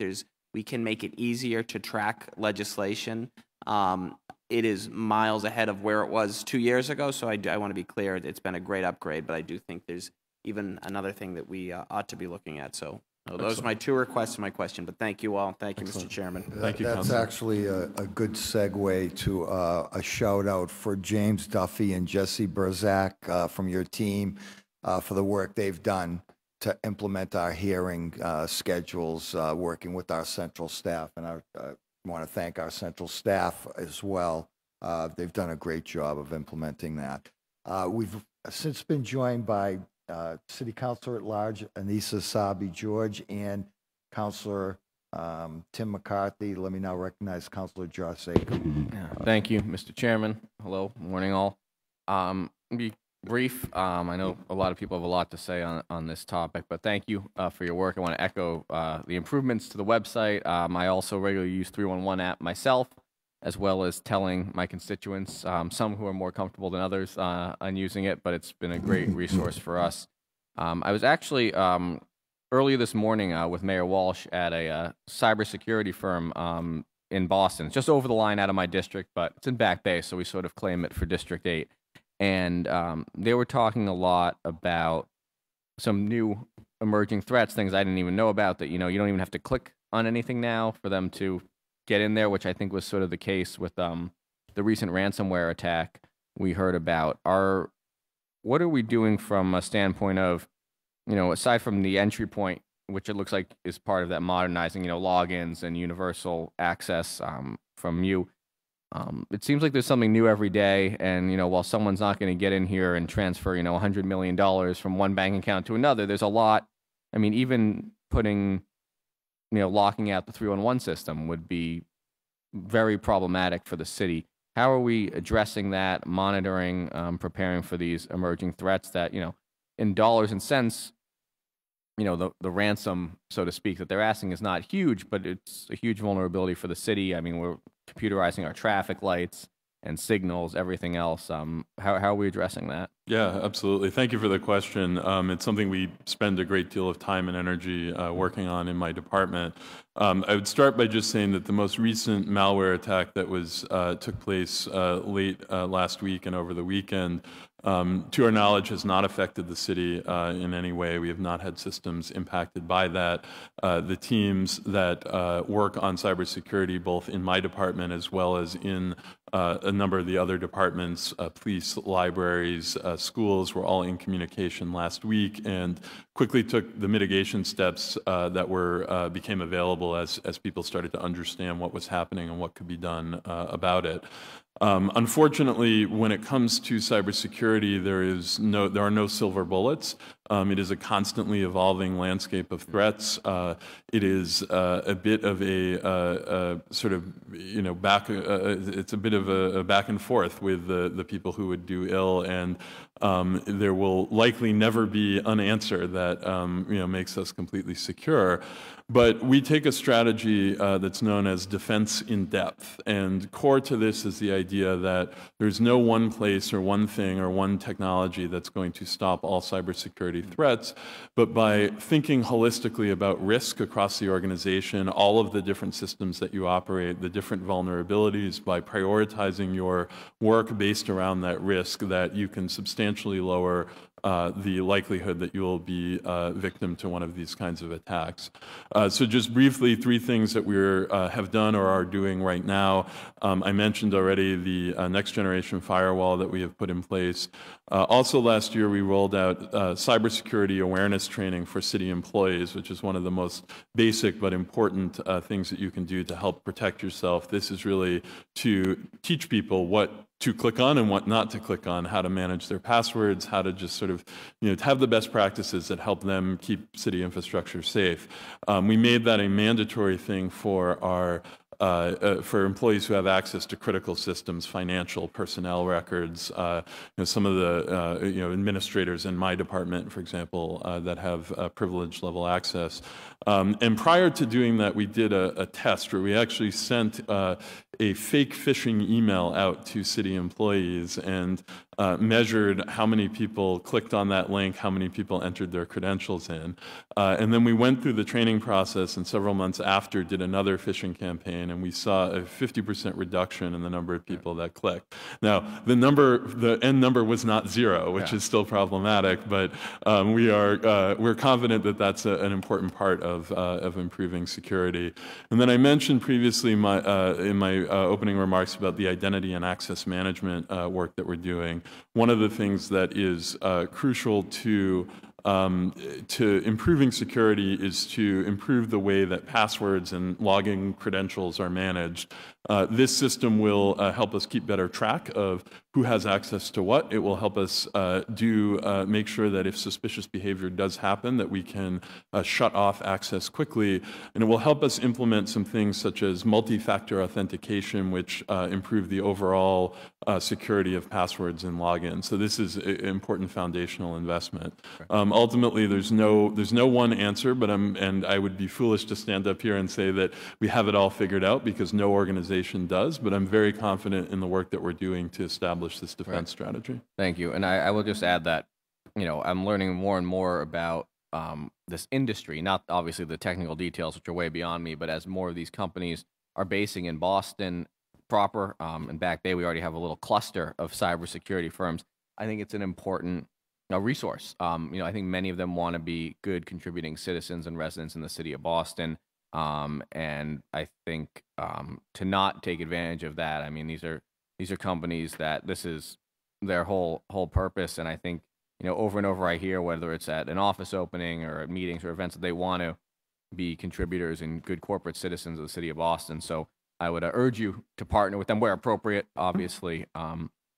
we can make it easier to track legislation. It is miles ahead of where it was 2 years ago, so I want to be clear, it's been a great upgrade, but I do think there's even another thing that we ought to be looking at. So those are my two requests and my question, but thank you all. Thank you, Mr. Chairman. Thank you, That's Councilor. actually a good segue to a shout out for James Duffy and Jesse Berzak from your team for the work they've done to implement our hearing schedules, working with our central staff. And I want to thank our central staff as well. They've done a great job of implementing that. We've since been joined by City Councilor at Large Anissa Sabi George and Councilor Tim McCarthy. Let me now recognize Councilor Josh Saco. Thank you, Mr. Chairman. Hello, morning all. I'll be brief. I know a lot of people have a lot to say on this topic, but thank you for your work. I want to echo the improvements to the website. I also regularly use 311 app myself, as well as telling my constituents, some who are more comfortable than others on using it, but it's been a great resource for us. I was actually earlier this morning with Mayor Walsh at a cybersecurity firm in Boston. It's just over the line out of my district, but it's in Back Bay, so we sort of claim it for District 8. And they were talking a lot about some new emerging threats, things I didn't even know about that, you don't even have to click on anything now for them to get in there, which I think was sort of the case with the recent ransomware attack we heard about. What are we doing from a standpoint of, aside from the entry point, which it looks like is part of that modernizing, logins and universal access from you. It seems like there's something new every day, and while someone's not going to get in here and transfer $100 million from one bank account to another, there's a lot. I mean, even putting locking out the 311 system would be very problematic for the city. How are we addressing that, monitoring, preparing for these emerging threats that in dollars and cents, the ransom, so to speak, that they're asking is not huge, but it's a huge vulnerability for the city. I mean, we're computerizing our traffic lights and signals, everything else. How are we addressing that? Yeah, absolutely. Thank you for the question. It's something we spend a great deal of time and energy working on in my department. I would start by just saying that the most recent malware attack that took place late last week and over the weekend, to our knowledge, has not affected the city in any way. We have not had systems impacted by that. The teams that work on cybersecurity, both in my department as well as in a number of the other departments, police, libraries, schools, were all in communication last week and quickly took the mitigation steps that became available as people started to understand what was happening and what could be done about it. Unfortunately, when it comes to cybersecurity, there are no silver bullets. It is a constantly evolving landscape of threats. It is a bit of a sort of it's a bit of a back and forth with the people who would do ill, and there will likely never be an answer that makes us completely secure. But we take a strategy that's known as defense in depth, and core to this is the idea that there's no one place or one thing or one technology that's going to stop all cybersecurity threats, but by thinking holistically about risk across the organization, all of the different systems that you operate, the different vulnerabilities, by prioritizing your work based around that risk, that you can substantially lower the likelihood that you will be victim to one of these kinds of attacks. So just briefly, 3 things that we have done or are doing right now. I mentioned already the next generation firewall that we have put in place. Also last year, we rolled out cybersecurity awareness training for city employees, which is one of the most basic but important things that you can do to help protect yourself. This is really to teach people what to click on and what not to click on, how to manage their passwords, how to just sort of, to have the best practices that help them keep city infrastructure safe. We made that a mandatory thing for for employees who have access to critical systems, financial, personnel records, some of the administrators in my department, for example, that have privilege level access. And prior to doing that, we did a test where we actually sent a fake phishing email out to city employees and measured how many people clicked on that link, how many people entered their credentials in. And then we went through the training process, and several months after did another phishing campaign, and we saw a 50% reduction in the number of people that clicked. Now, the end number was not 0, which is still problematic, but we're confident that that's an important part of improving security. And then I mentioned previously in my opening remarks about the identity and access management work that we're doing. One of the things that is crucial to improving security is to improve the way that passwords and login credentials are managed. This system will help us keep better track of who has access to what. It will help us make sure that if suspicious behavior does happen, that we can shut off access quickly. And it will help us implement some things such as multi-factor authentication, which improve the overall security of passwords and logins. So this is an important foundational investment. Ultimately, there's no one answer, but I would be foolish to stand up here and say that we have it all figured out, because no organization does. But I'm very confident in the work that we're doing to establish this defense strategy. Thank you. And I will just add that, I'm learning more and more about this industry, not obviously the technical details, which are way beyond me, but as more of these companies are basing in Boston proper, in Back Bay, we already have a little cluster of cybersecurity firms. I think it's an important, a resource. I think many of them want to be good contributing citizens and residents in the city of Boston. And I think to not take advantage of that, I mean, these are companies that this is their whole purpose. And I think, over and over I hear, whether it's at an office opening or at meetings or events, that they want to be contributors and good corporate citizens of the city of Boston. So I would urge you to partner with them where appropriate, obviously. I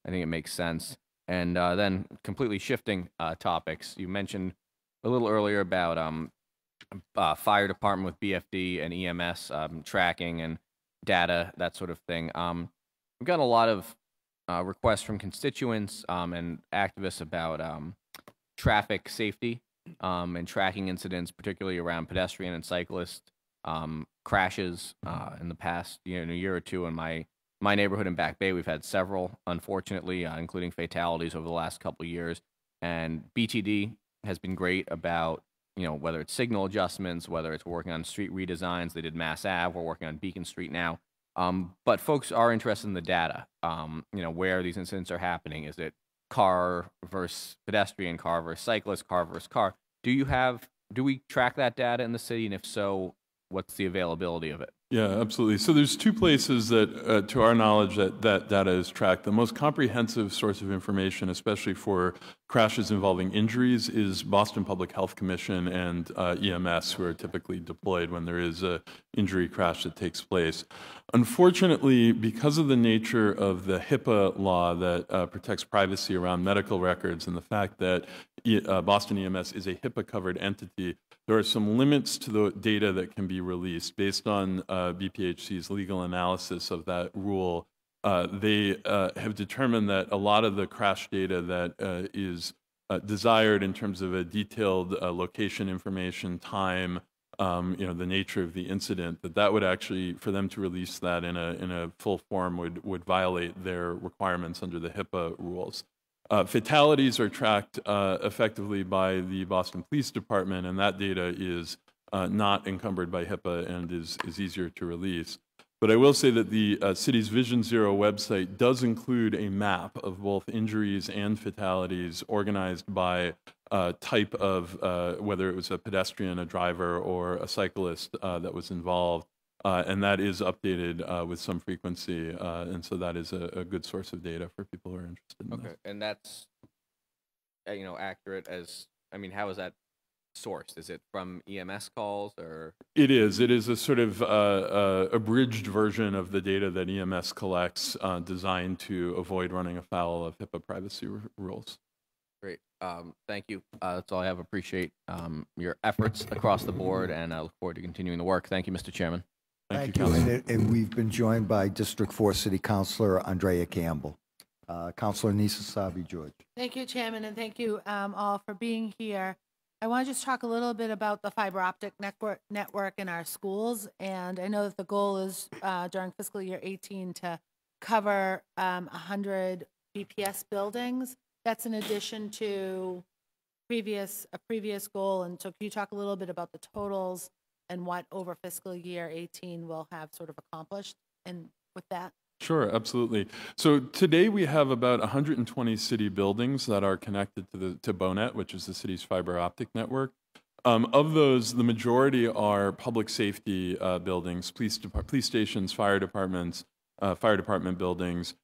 think it makes sense. And then completely shifting topics, you mentioned a little earlier about fire department with BFD and EMS tracking and data, that sort of thing. We've got a lot of requests from constituents and activists about traffic safety and tracking incidents, particularly around pedestrian and cyclist crashes in the past in a year or two. In my neighborhood in Back Bay, we've had several, unfortunately, including fatalities over the last couple of years. And BTD has been great about, whether it's signal adjustments, whether it's working on street redesigns. They did Mass Ave. We're working on Beacon Street now. But folks are interested in the data, where these incidents are happening. Is it car versus pedestrian, car versus cyclist, car versus car? Do we track that data in the city? And if so, what's the availability of it? Yeah, absolutely. So there's two places that, to our knowledge, that data is tracked. The most comprehensive source of information, especially for crashes involving injuries, is Boston Public Health Commission and EMS, who are typically deployed when there is a injury crash that takes place. Unfortunately, because of the nature of the HIPAA law that protects privacy around medical records and the fact that Boston EMS is a HIPAA-covered entity, there are some limits to the data that can be released. Based on BPHC's legal analysis of that rule, they have determined that a lot of the crash data that is desired in terms of a detailed location information, time, the nature of the incident, that would actually, for them to release that in a full form, would violate their requirements under the HIPAA rules. Fatalities are tracked effectively by the Boston Police Department, and that data is not encumbered by HIPAA and is easier to release. But I will say that the city's Vision Zero website does include a map of both injuries and fatalities organized by type of, whether it was a pedestrian, a driver, or a cyclist that was involved. And that is updated with some frequency. And so that is a good source of data for people who are interested in this. And that's, accurate as, how is that sourced? Is it from EMS calls or? It is a sort of abridged version of the data that EMS collects, designed to avoid running afoul of HIPAA privacy rules. Great. Thank you. That's all I have. Appreciate your efforts across the board, and I look forward to continuing the work. Thank you, Mr. Chairman. Thank you. And we've been joined by District 4 City Councilor Andrea Campbell. Councilor Nisa Sabi George. Thank you, Chairman, and thank you all for being here. I want to just talk a little bit about the fiber optic network in our schools. And I know that the goal is during fiscal year 18 to cover 100 BPS buildings. That's in addition to a previous goal. And so can you talk a little bit about the totals and what over fiscal year 18 will have sort of accomplished and with that? Sure, absolutely. So today we have about 120 city buildings that are connected to BONET, which is the city's fiber optic network. Of those, the majority are public safety buildings, police stations, fire departments, fire department buildings.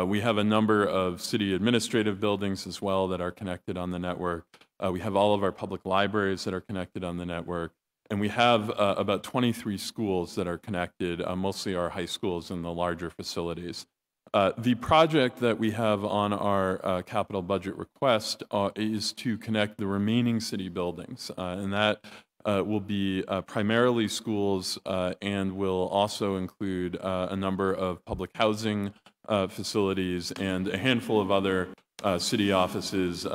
We have a number of city administrative buildings as well that are connected on the network. We have all of our public libraries that are connected on the network. And we have about 23 schools that are connected, mostly our high schools and the larger facilities. The project that we have on our capital budget request is to connect the remaining city buildings. And that will be primarily schools and will also include a number of public housing facilities and a handful of other city offices,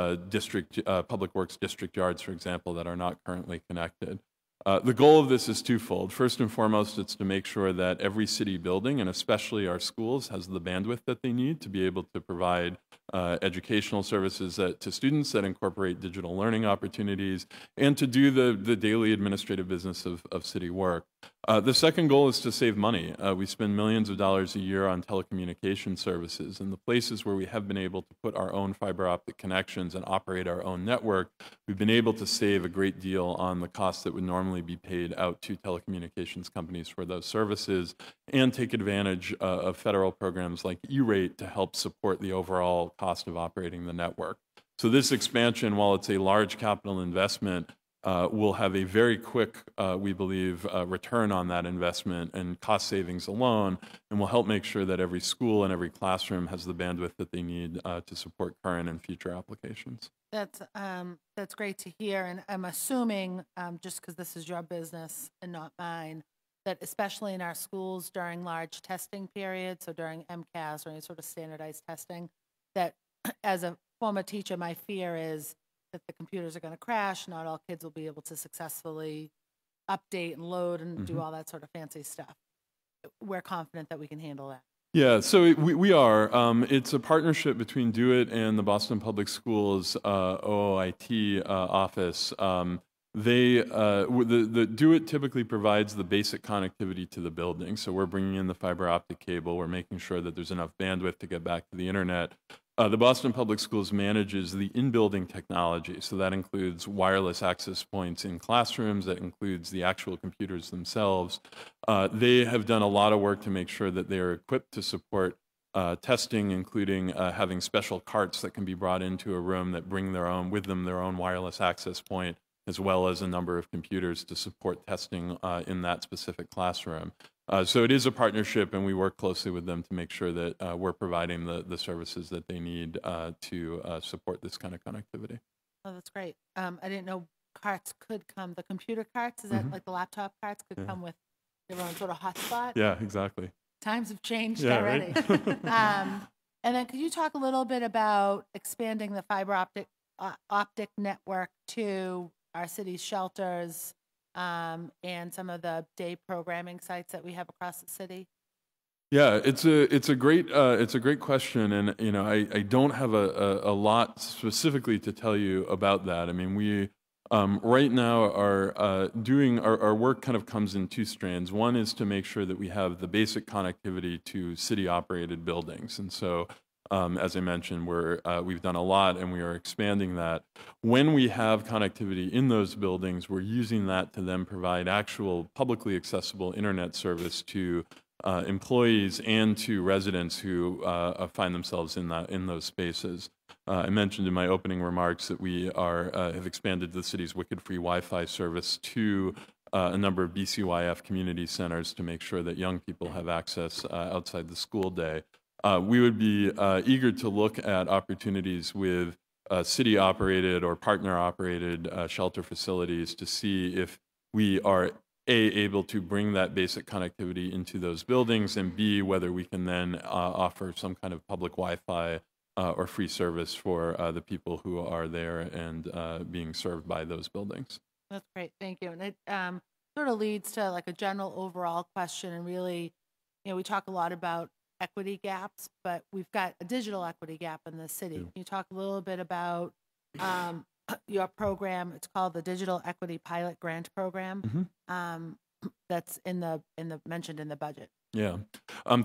public works district yards, for example, that are not currently connected. The goal of this is twofold. First and foremost, it's to make sure that every city building, and especially our schools, has the bandwidth that they need to be able to provide educational services to students that incorporate digital learning opportunities and to do the daily administrative business of city work. The second goal is to save money. We spend millions of dollars a year on telecommunication services, and the places where we have been able to put our own fiber optic connections and operate our own network, we've been able to save a great deal on the costs that would normally be paid out to telecommunications companies for those services, and take advantage of federal programs like E-rate to help support the overall cost of operating the network. So this expansion, while it's a large capital investment, will have a very quick, we believe, return on that investment and cost savings alone, and will help make sure that every school and every classroom has the bandwidth that they need to support current and future applications. That's great to hear, and I'm assuming, just because this is your business and not mine, that especially in our schools during large testing periods, so during MCAS or any sort of standardized testing, that as a former teacher, my fear is that the computers are going to crash. Not all kids will be able to successfully update and load and do all that sort of fancy stuff. We're confident that we can handle that. Yeah, so we are. It's a partnership between DoIT and the Boston Public Schools OOIT office. The DoIT typically provides the basic connectivity to the building. So we're bringing in the fiber optic cable. We're making sure that there's enough bandwidth to get back to the internet. The Boston Public Schools manages the in-building technology. So that includes wireless access points in classrooms. That includes the actual computers themselves. They have done a lot of work to make sure that they are equipped to support testing, including having special carts that can be brought into a room that bring with them their own wireless access point, as well as a number of computers to support testing in that specific classroom. So it is a partnership, and we work closely with them to make sure that we're providing the services that they need to support this kind of connectivity. Oh, that's great. I didn't know carts could come, the computer carts, is that like the laptop carts could come with their own sort of hotspot? Yeah, exactly. Times have changed Yeah, already. right? And then could you talk a little bit about expanding the fiber optic network to our city's shelters, and some of the day programming sites that we have across the city? Yeah, it's a great question, and I don't have a lot specifically to tell you about that. I mean, we right now are doing our work kind of comes in two strands. One is to make sure that we have the basic connectivity to city-operated buildings, and so as I mentioned, we've done a lot, and we are expanding that. When we have connectivity in those buildings, we're using that to then provide actual publicly accessible internet service to employees and to residents who find themselves in those spaces. I mentioned in my opening remarks that we have expanded the city's wicked free Wi-Fi service to a number of BCYF community centers to make sure that young people have access outside the school day. We would be eager to look at opportunities with city-operated or partner-operated shelter facilities to see if we are able to bring that basic connectivity into those buildings, and B, whether we can then offer some kind of public Wi-Fi or free service for the people who are there and being served by those buildings. That's great, thank you. And it sort of leads to like a general overall question, and really, we talk a lot about equity gaps, but we've got a digital equity gap in the city. Can you talk a little bit about your program? It's called the Digital Equity Pilot Grant Program. That's mentioned in the budget. Yeah.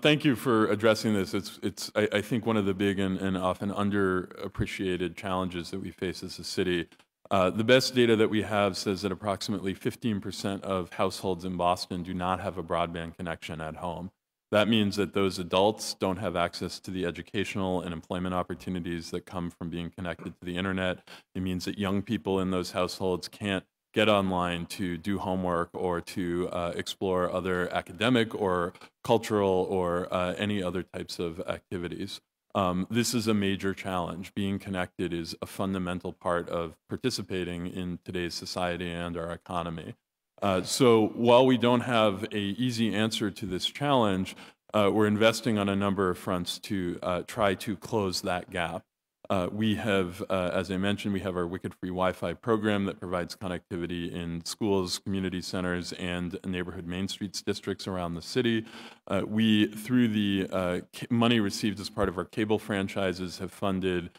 Thank you for addressing this. It's I think one of the big and often underappreciated challenges that we face as a city. The best data that we have says that approximately 15% of households in Boston do not have a broadband connection at home. That means that those adults don't have access to the educational and employment opportunities that come from being connected to the internet. It means that young people in those households can't get online to do homework or to explore other academic or cultural or any other types of activities. This is a major challenge. Being connected is a fundamental part of participating in today's society and our economy. So while we don't have an easy answer to this challenge, we're investing on a number of fronts to try to close that gap. We have, as I mentioned, we have our Wicked Free Wi-Fi program that provides connectivity in schools, community centers, and neighborhood Main Streets districts around the city. We, through the money received as part of our cable franchises, have funded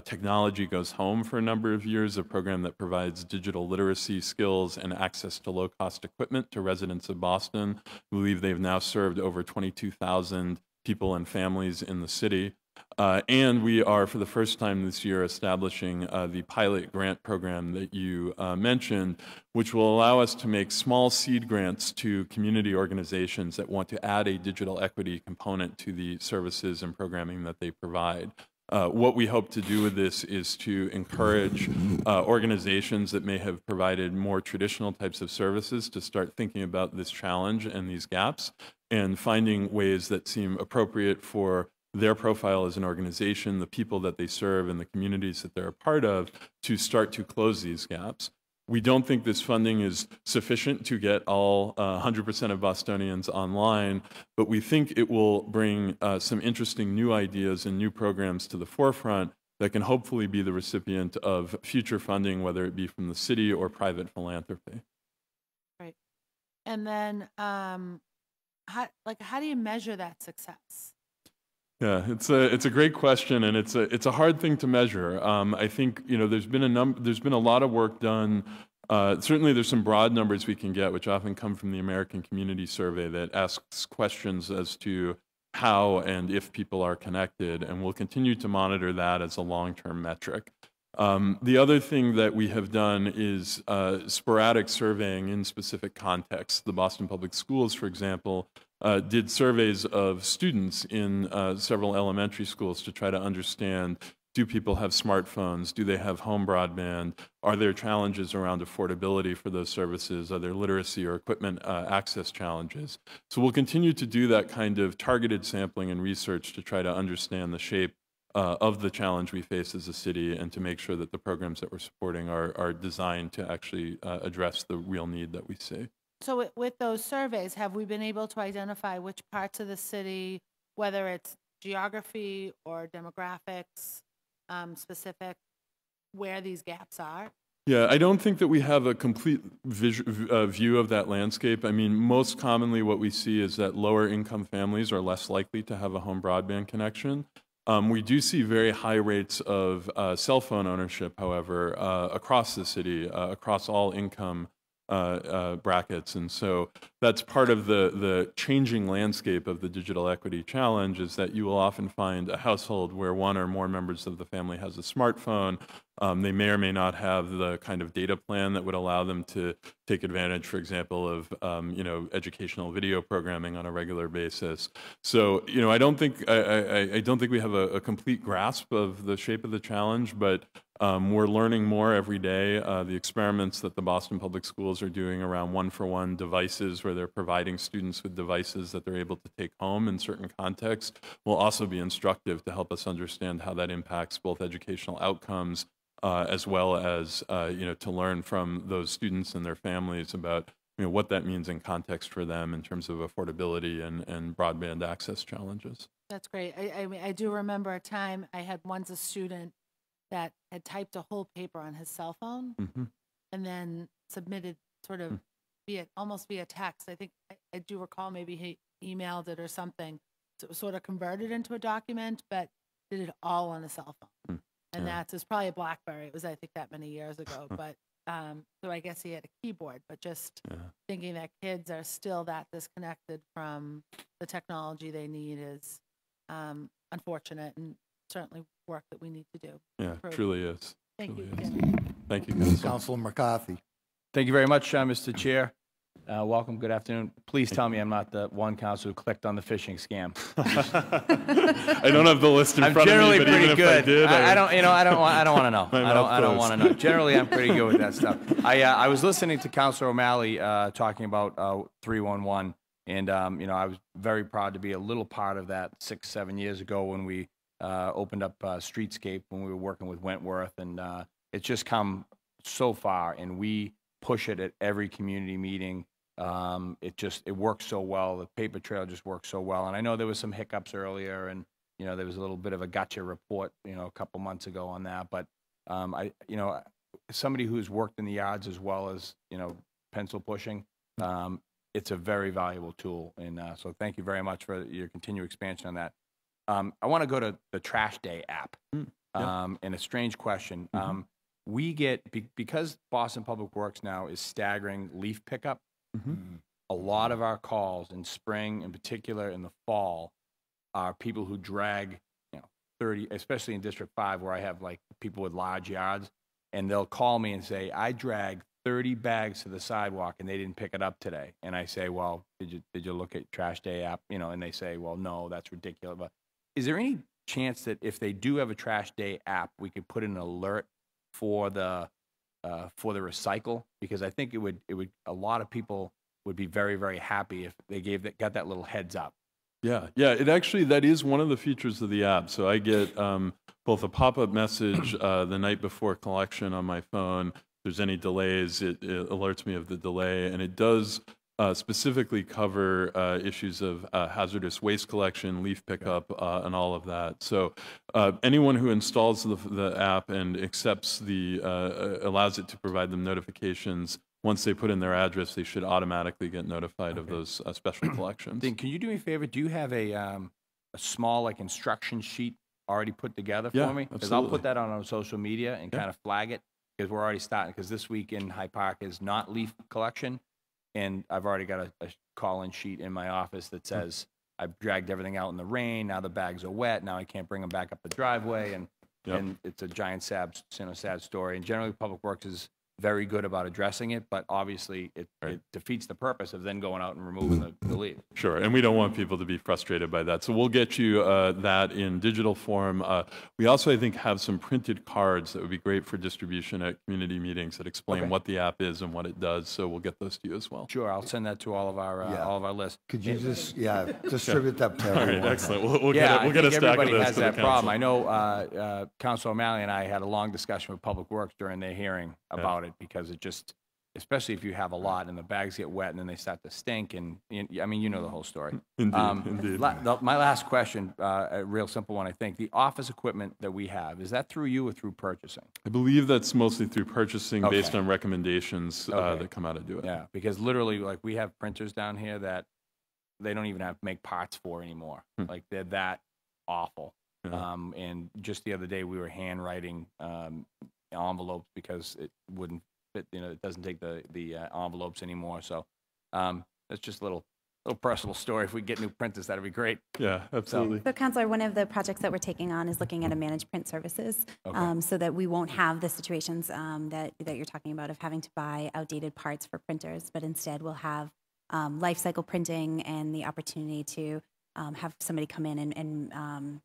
Technology Goes Home for a number of years, a program that provides digital literacy skills and access to low-cost equipment to residents of Boston. We believe they've now served over 22,000 people and families in the city. And we are, for the first time this year, establishing the pilot grant program that you mentioned, which will allow us to make small seed grants to community organizations that want to add a digital equity component to the services and programming that they provide. What we hope to do with this is to encourage organizations that may have provided more traditional types of services to start thinking about this challenge and these gaps and finding ways that seem appropriate for their profile as an organization, the people that they serve, and the communities that they're a part of to start to close these gaps. We don't think this funding is sufficient to get all 100% of Bostonians online, but we think it will bring some interesting new ideas and new programs to the forefront that can hopefully be the recipient of future funding, whether it be from the city or private philanthropy. Right. And then, how do you measure that success? Yeah, it's a great question, and it's a hard thing to measure. I think there's been a lot of work done. Certainly, there's some broad numbers we can get, which often come from the American Community Survey that asks questions as to how and if people are connected, and we'll continue to monitor that as a long-term metric. The other thing that we have done is sporadic surveying in specific contexts. The Boston Public Schools, for example, did surveys of students in several elementary schools to try to understand, do people have smartphones? Do they have home broadband? Are there challenges around affordability for those services? Are there literacy or equipment access challenges? So we'll continue to do that kind of targeted sampling and research to try to understand the shape of the challenge we face as a city and to make sure that the programs that we're supporting are designed to actually address the real need that we see. So with those surveys, have we been able to identify which parts of the city, whether it's geography or demographics specific, where these gaps are? Yeah, I don't think that we have a complete view of that landscape. I mean, most commonly what we see is that lower income families are less likely to have a home broadband connection. We do see very high rates of cell phone ownership, however, across the city, across all income brackets. And so that's part of the changing landscape of the digital equity challenge, is that you will often find a household where one or more members of the family has a smartphone. They may or may not have the kind of data plan that would allow them to take advantage, for example, of educational video programming on a regular basis. So I don't think we have a complete grasp of the shape of the challenge, but we're learning more every day. The experiments that the Boston Public Schools are doing around one-for-one devices, where they're providing students with devices that they're able to take home in certain contexts, will also be instructive to help us understand how that impacts both educational outcomes as well as to learn from those students and their families about what that means in context for them in terms of affordability and broadband access challenges. That's great. I mean, I do remember a time I had once a student that had typed a whole paper on his cell phone and then submitted sort of almost via text. I think I do recall maybe he emailed it or something. So it was sort of converted into a document, but did it all on a cell phone. And it's probably a BlackBerry. It was, I think, that many years ago. But so I guess he had a keyboard. But just thinking that kids are still that disconnected from the technology they need is unfortunate, and certainly work that we need to do. Yeah, truly is. Thank you. Thank you, Council. Councilor McCarthy. Thank you very much, Mr. Chair. Welcome. Good afternoon. Please tell me I'm not the one council who clicked on the phishing scam. I don't have the list in front of me, generally but pretty even good. if I did, I don't want to know. I don't want to know. closed. Generally, I'm pretty good with that stuff. I was listening to Councilor O'Malley talking about 311, and I was very proud to be a little part of that 6-7 years ago when we opened up Streetscape when we were working with Wentworth, and it's just come so far, and we push it at every community meeting. It works so well. The paper trail just works so well. And I know there was some hiccups earlier, and there was a little bit of a gotcha report, a couple months ago on that. But somebody who's worked in the yards as well as, pencil pushing, it's a very valuable tool. And so thank you very much for your continued expansion on that. I want to go to the Trash Day app. And a strange question. We get, because Boston Public Works now is staggering leaf pickup, a lot of our calls in spring, in particular in the fall, are people who drag, 30, especially in District 5 where I have like people with large yards, and they'll call me and say, I dragged 30 bags to the sidewalk and they didn't pick it up today. And I say, well, did you look at Trash Day app? And they say, well, no, that's ridiculous. But is there any chance that if they do have a Trash Day app, we could put an alert for the recycle? Because I think it would a lot of people would be very, very happy if they got that little heads up. Yeah, that is one of the features of the app. So I get both a pop-up message the night before collection on my phone. If there's any delays, it alerts me of the delay, and it does specifically cover issues of hazardous waste collection, leaf pickup, and all of that. So anyone who installs the app and accepts allows it to provide them notifications, once they put in their address, they should automatically get notified of those special collections. Then can you do me a favor? Do you have a small instruction sheet already put together for me? Because I'll put that on our social media and kind of flag it, because we're already starting. Because this week in Hyde Park is not leaf collection. And I've already got a call-in sheet in my office that says, I've dragged everything out in the rain, now the bags are wet, now I can't bring them back up the driveway, and it's a giant sad story. And generally, Public Works is very good about addressing it, but obviously it defeats the purpose of then going out and removing the leaf. Sure, and we don't want people to be frustrated by that. So we'll get you that in digital form. We also, I think, have some printed cards that would be great for distribution at community meetings that explain what the app is and what it does. So we'll get those to you as well. Sure, I'll send that to all of our lists. Could you just distribute that to everyone? All right, excellent. We'll get a stack of everybody those has to the that problem. council. I know Councilor O'Malley and I had a long discussion with Public Works during their hearing about it, because it just, especially if you have a lot and the bags get wet and then they start to stink, and I mean, you know the whole story. Indeed. My last question, a real simple one, I think. The office equipment that we have, is that through you or through purchasing? I believe that's mostly through purchasing based on recommendations that come out of Do It. Yeah, because literally, we have printers down here that they don't even have to make parts for anymore. Like, they're that awful. Yeah. And just the other day, we were handwriting envelopes because it wouldn't fit, it doesn't take the envelopes anymore. So that's just a little personal story. If we get new printers, that'd be great. Yeah, absolutely. So, Councilor, one of the projects that we're taking on is looking at a managed print services, so that we won't have the situations that you're talking about of having to buy outdated parts for printers, but instead we'll have life cycle printing and the opportunity to have somebody come in and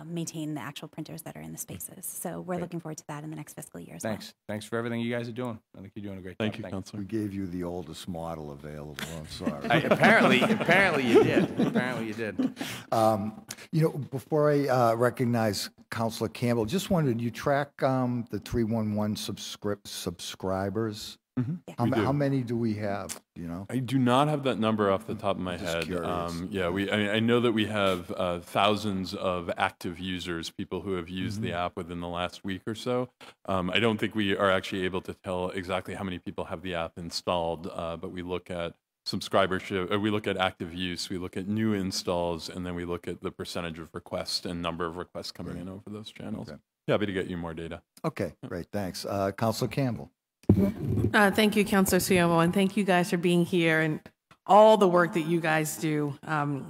maintain the actual printers that are in the spaces. So we're looking forward to that in the next fiscal year as well. Thanks for everything you guys are doing. I think you're doing a great job. Thank you, Councilor. We gave you the oldest model available. I'm sorry. Apparently you did. Apparently you did. Before I recognize Councilor Campbell, just wondered, you track the 311 subscribers? Mm-hmm. How many do we have? Do you know? I do not have that number off the top of my Just head. curious. I know that we have thousands of active users, people who have used the app within the last week or so. I don't think we are actually able to tell exactly how many people have the app installed, but we look at subscribership, we look at active use, we look at new installs, and then we look at the percentage of requests and number of requests coming in over those channels. Okay. Happy to get you more data. Okay, great, thanks. Councilor Campbell. Thank you, Councilor Siomo, and thank you guys for being here and all the work that you guys do.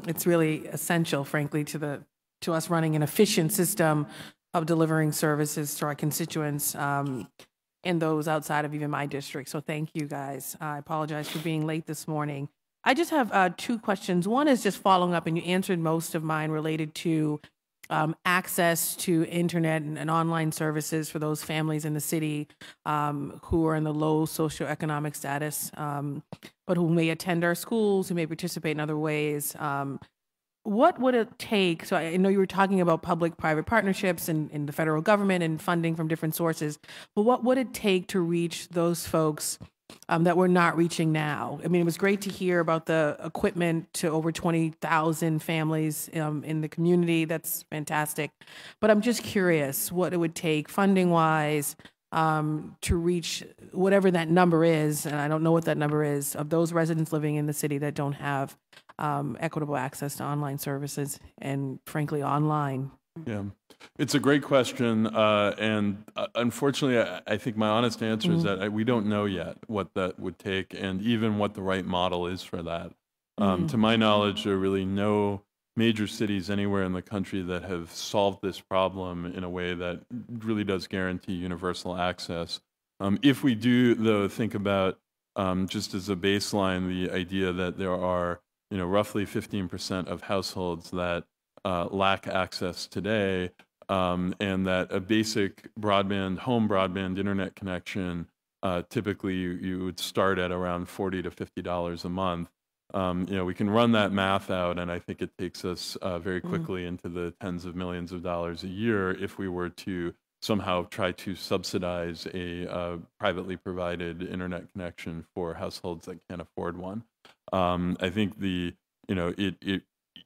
It's really essential, frankly, to us running an efficient system of delivering services to our constituents and those outside of even my district. So thank you, guys. I apologize for being late this morning. I just have two questions. One is just following up, and you answered most of mine related to access to internet and online services for those families in the city who are in the low socioeconomic status, but who may attend our schools, who may participate in other ways. What would it take? So I know you were talking about public-private partnerships in the federal government and funding from different sources, but what would it take to reach those folks that we're not reaching now? I mean, it was great to hear about the equipment to over 20,000 families in the community. That's fantastic. But I'm just curious what it would take funding-wise to reach whatever that number is, and I don't know what that number is, of those residents living in the city that don't have equitable access to online services and, frankly, online. Yeah, it's a great question, and unfortunately, I think my honest answer is that we don't know yet what that would take, and even what the right model is for that. To my knowledge, there are really no major cities anywhere in the country that have solved this problem in a way that really does guarantee universal access. If we do, though, think about just as a baseline, the idea that there are, roughly 15% of households that lack access today, and that a basic home broadband internet connection, typically you would start at around $40 to $50 a month. We can run that math out, and I think it takes us very quickly into the tens of millions of dollars a year if we were to somehow try to subsidize a privately provided internet connection for households that can't afford one. I think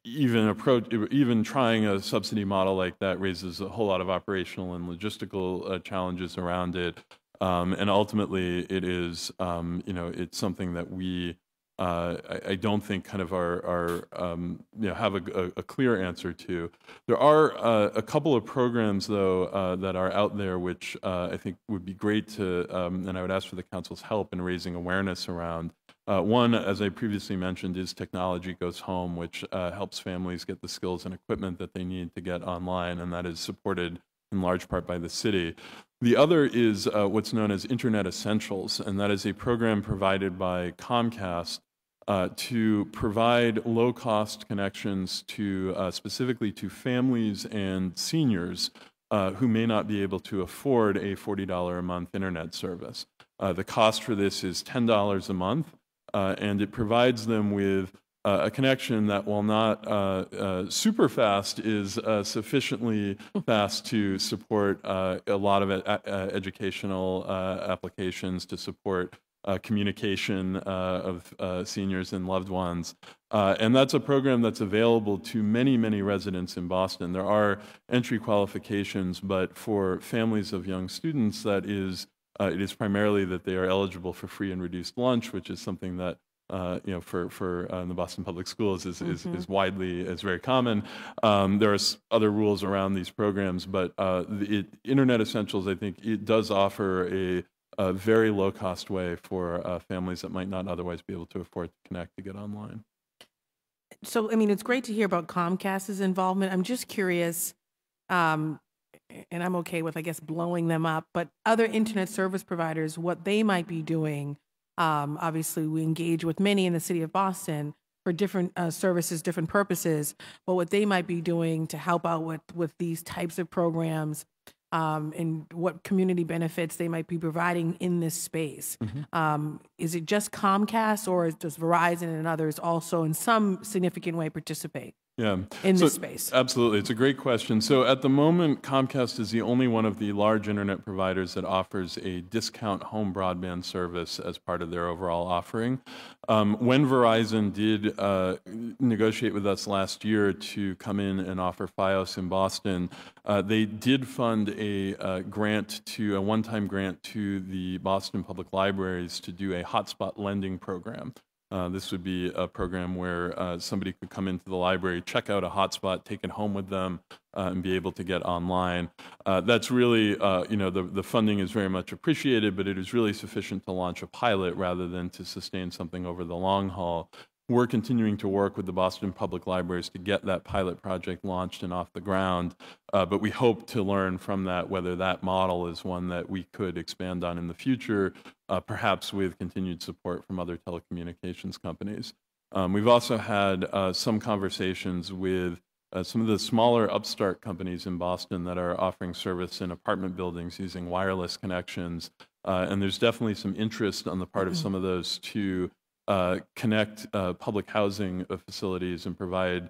even trying a subsidy model like that raises a whole lot of operational and logistical challenges around it, and ultimately it is it's something that we I don't think kind of have a clear answer to. There are a couple of programs though that are out there which I think would be great to, and I would ask for the council's help in raising awareness around. One, as I previously mentioned, is Technology Goes Home, which helps families get the skills and equipment that they need to get online, and that is supported in large part by the city. The other is what's known as Internet Essentials, and that is a program provided by Comcast to provide low-cost connections to specifically to families and seniors who may not be able to afford a $40 a month internet service. The cost for this is $10 a month, and it provides them with a connection that, while not super fast, is sufficiently fast to support a lot of educational applications, to support communication of seniors and loved ones. And that's a program that's available to many, many residents in Boston. There are entry qualifications, but for families of young students, it is primarily that they are eligible for free and reduced lunch, which is something that for the Boston Public Schools is very common. There are other rules around these programs, but Internet Essentials, I think, it does offer a very low-cost way for families that might not otherwise be able to afford to connect to get online. So, I mean, it's great to hear about Comcast's involvement. I'm just curious, and I'm okay with, I guess, blowing them up, but other internet service providers, what they might be doing. Obviously, we engage with many in the city of Boston for different services, different purposes, but what they might be doing to help out with these types of programs, and what community benefits they might be providing in this space. Is it just Comcast, or does Verizon and others also in some significant way participate in this space? Absolutely. It's a great question. So at the moment, Comcast is the only one of the large internet providers that offers a discount home broadband service as part of their overall offering. When Verizon did negotiate with us last year to come in and offer Fios in Boston, they did fund a one-time grant to the Boston Public Libraries to do a hotspot lending program. This would be a program where somebody could come into the library, check out a hotspot, take it home with them, and be able to get online. That's really, the funding is very much appreciated, but it is really sufficient to launch a pilot rather than to sustain something over the long haul. We're continuing to work with the Boston Public Libraries to get that pilot project launched and off the ground, but we hope to learn from that whether that model is one that we could expand on in the future, perhaps with continued support from other telecommunications companies. We've also had some conversations with some of the smaller upstart companies in Boston that are offering service in apartment buildings using wireless connections, and there's definitely some interest on the part of some of those to connect public housing facilities and provide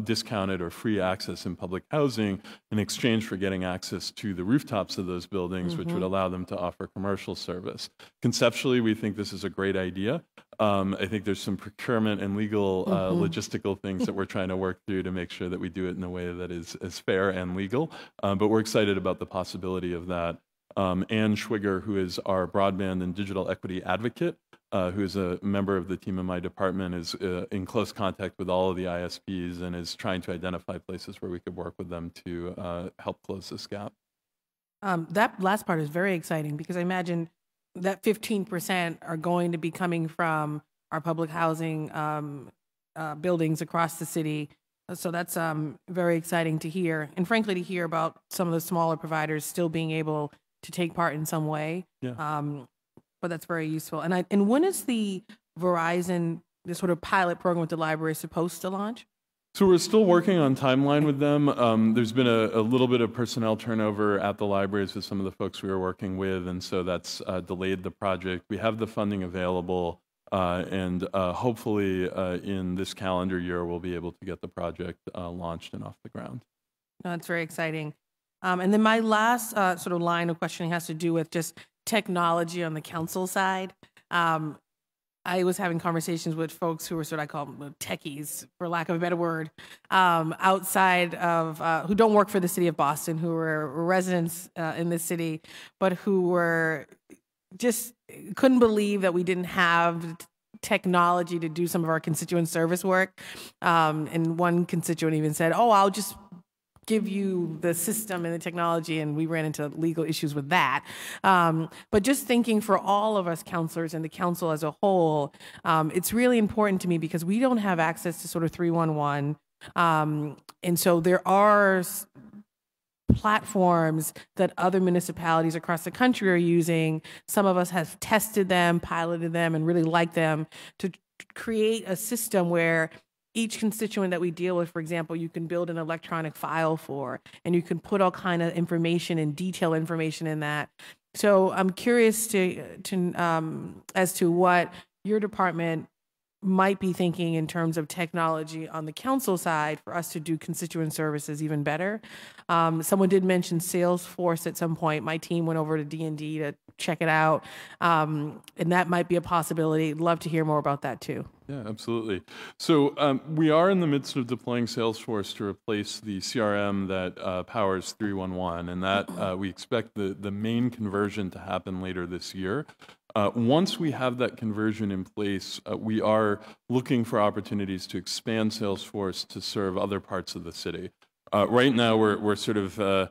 discounted or free access in public housing in exchange for getting access to the rooftops of those buildings, which would allow them to offer commercial service. Conceptually, we think this is a great idea. I think there's some procurement and legal logistical things that we're trying to work through to make sure that we do it in a way that is fair and legal. But we're excited about the possibility of that. Ann Schwiger, who is our broadband and digital equity advocate, who is a member of the team in my department, is in close contact with all of the ISPs and is trying to identify places where we could work with them to help close this gap. That last part is very exciting because I imagine that 15% are going to be coming from our public housing buildings across the city. So that's very exciting to hear. And frankly, to hear about some of the smaller providers still being able to take part in some way. Yeah. But that's very useful. And when is the Verizon, the sort of pilot program with the library supposed to launch? So we're still working on timeline with them. There's been a little bit of personnel turnover at the libraries with some of the folks we were working with, and so that's delayed the project. We have the funding available, and hopefully in this calendar year we'll be able to get the project launched and off the ground. No, that's very exciting. And then my last sort of line of questioning has to do with just technology on the council side. I was having conversations with folks who were sort of, I call them techies, for lack of a better word, outside of, who don't work for the city of Boston, who were residents in this city, but who were just couldn't believe that we didn't have technology to do some of our constituent service work. And one constituent even said, "Oh, I'll just give you the system and the technology," and we ran into legal issues with that. But just thinking for all of us counselors and the council as a whole, it's really important to me because we don't have access to sort of 311. And so there are platforms that other municipalities across the country are using. Some of us have tested them, piloted them, and really like them to create a system where each constituent that we deal with, for example, you can build an electronic file for, and you can put all kind of information and detailed information in that. So I'm curious as to what your department might be thinking in terms of technology on the council side for us to do constituent services even better. Someone did mention Salesforce at some point. My team went over to D&D to check it out, and that might be a possibility. Love to hear more about that too. Yeah, absolutely. So we are in the midst of deploying Salesforce to replace the CRM that powers 311, and that we expect the main conversion to happen later this year. Once we have that conversion in place, we are looking for opportunities to expand Salesforce to serve other parts of the city. Right now, we're sort of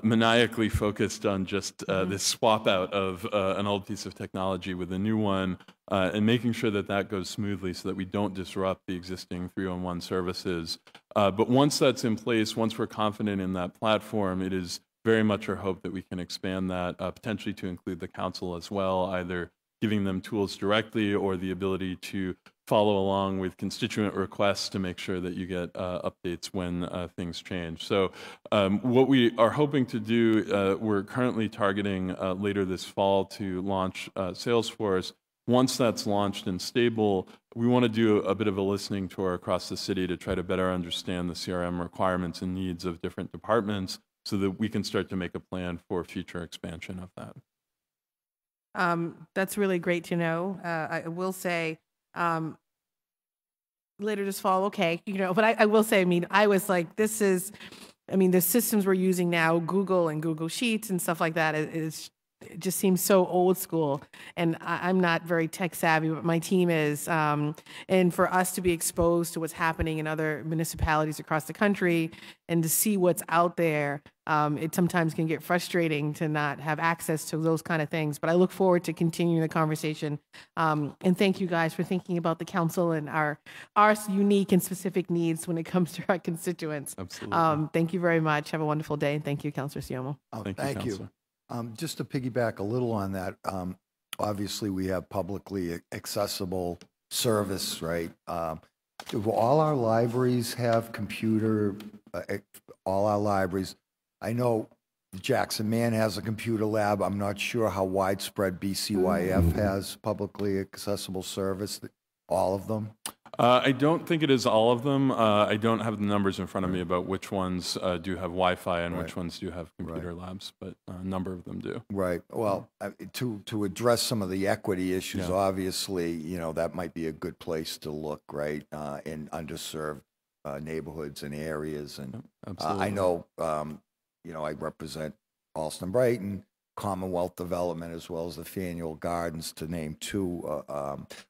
maniacally focused on just this swap out of an old piece of technology with a new one, and making sure that that goes smoothly so that we don't disrupt the existing 311 services. But once that's in place, once we're confident in that platform, it is very much our hope that we can expand that potentially to include the council as well, either giving them tools directly or the ability to follow along with constituent requests to make sure that you get updates when things change. So what we are hoping to do, we're currently targeting later this fall to launch Salesforce. Once that's launched and stable, we want to do a bit of a listening tour across the city to try to better understand the CRM requirements and needs of different departments so that we can start to make a plan for future expansion of that. That's really great to know. I will say later this fall, okay, but I will say, I was like, the systems we're using now, Google and Google Sheets and stuff like that, it just seems so old school, and I'm not very tech savvy, but my team is. And for us to be exposed to what's happening in other municipalities across the country and to see what's out there, it sometimes can get frustrating to not have access to those kind of things. But I look forward to continuing the conversation. And thank you guys for thinking about the council and our unique and specific needs when it comes to our constituents. Absolutely. Thank you very much. Have a wonderful day, and thank you, Councilor Siomo. Thank you. Just to piggyback a little on that, obviously we have publicly accessible service, right? Do all our libraries have computer? All our libraries. I know Jackson Man has a computer lab. I'm not sure how widespread BCYF has publicly accessible service. All of them? I don't think it is all of them. I don't have the numbers in front of me about which ones do have Wi-Fi and which ones do have computer labs, but a number of them do. Right. Well, to address some of the equity issues, obviously, you know, that might be a good place to look, right, in underserved neighborhoods and areas. And I know, you know, I represent Alston Brighton, Commonwealth Development, as well as the Faneuil Gardens, to name two,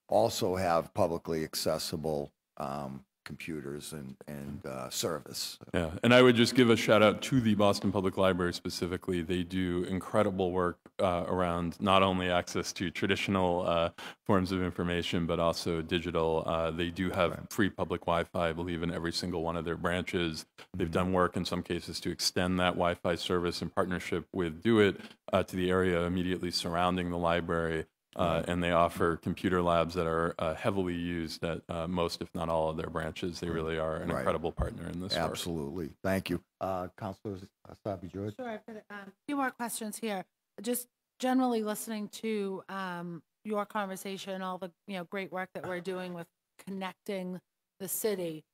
also have publicly accessible computers and service. Yeah, and I would just give a shout out to the Boston Public Library specifically. They do incredible work around not only access to traditional forms of information, but also digital. They do have free public Wi-Fi, I believe, in every single one of their branches. They've done work in some cases to extend that Wi-Fi service in partnership with Do It to the area immediately surrounding the library. And they offer computer labs that are heavily used at most, if not all, of their branches. They really are an incredible partner in this work. Absolutely. Thank you. Councilor Asabi George? Sure, I've got a few more questions here. Just generally listening to your conversation, all the great work that we're doing with connecting the city.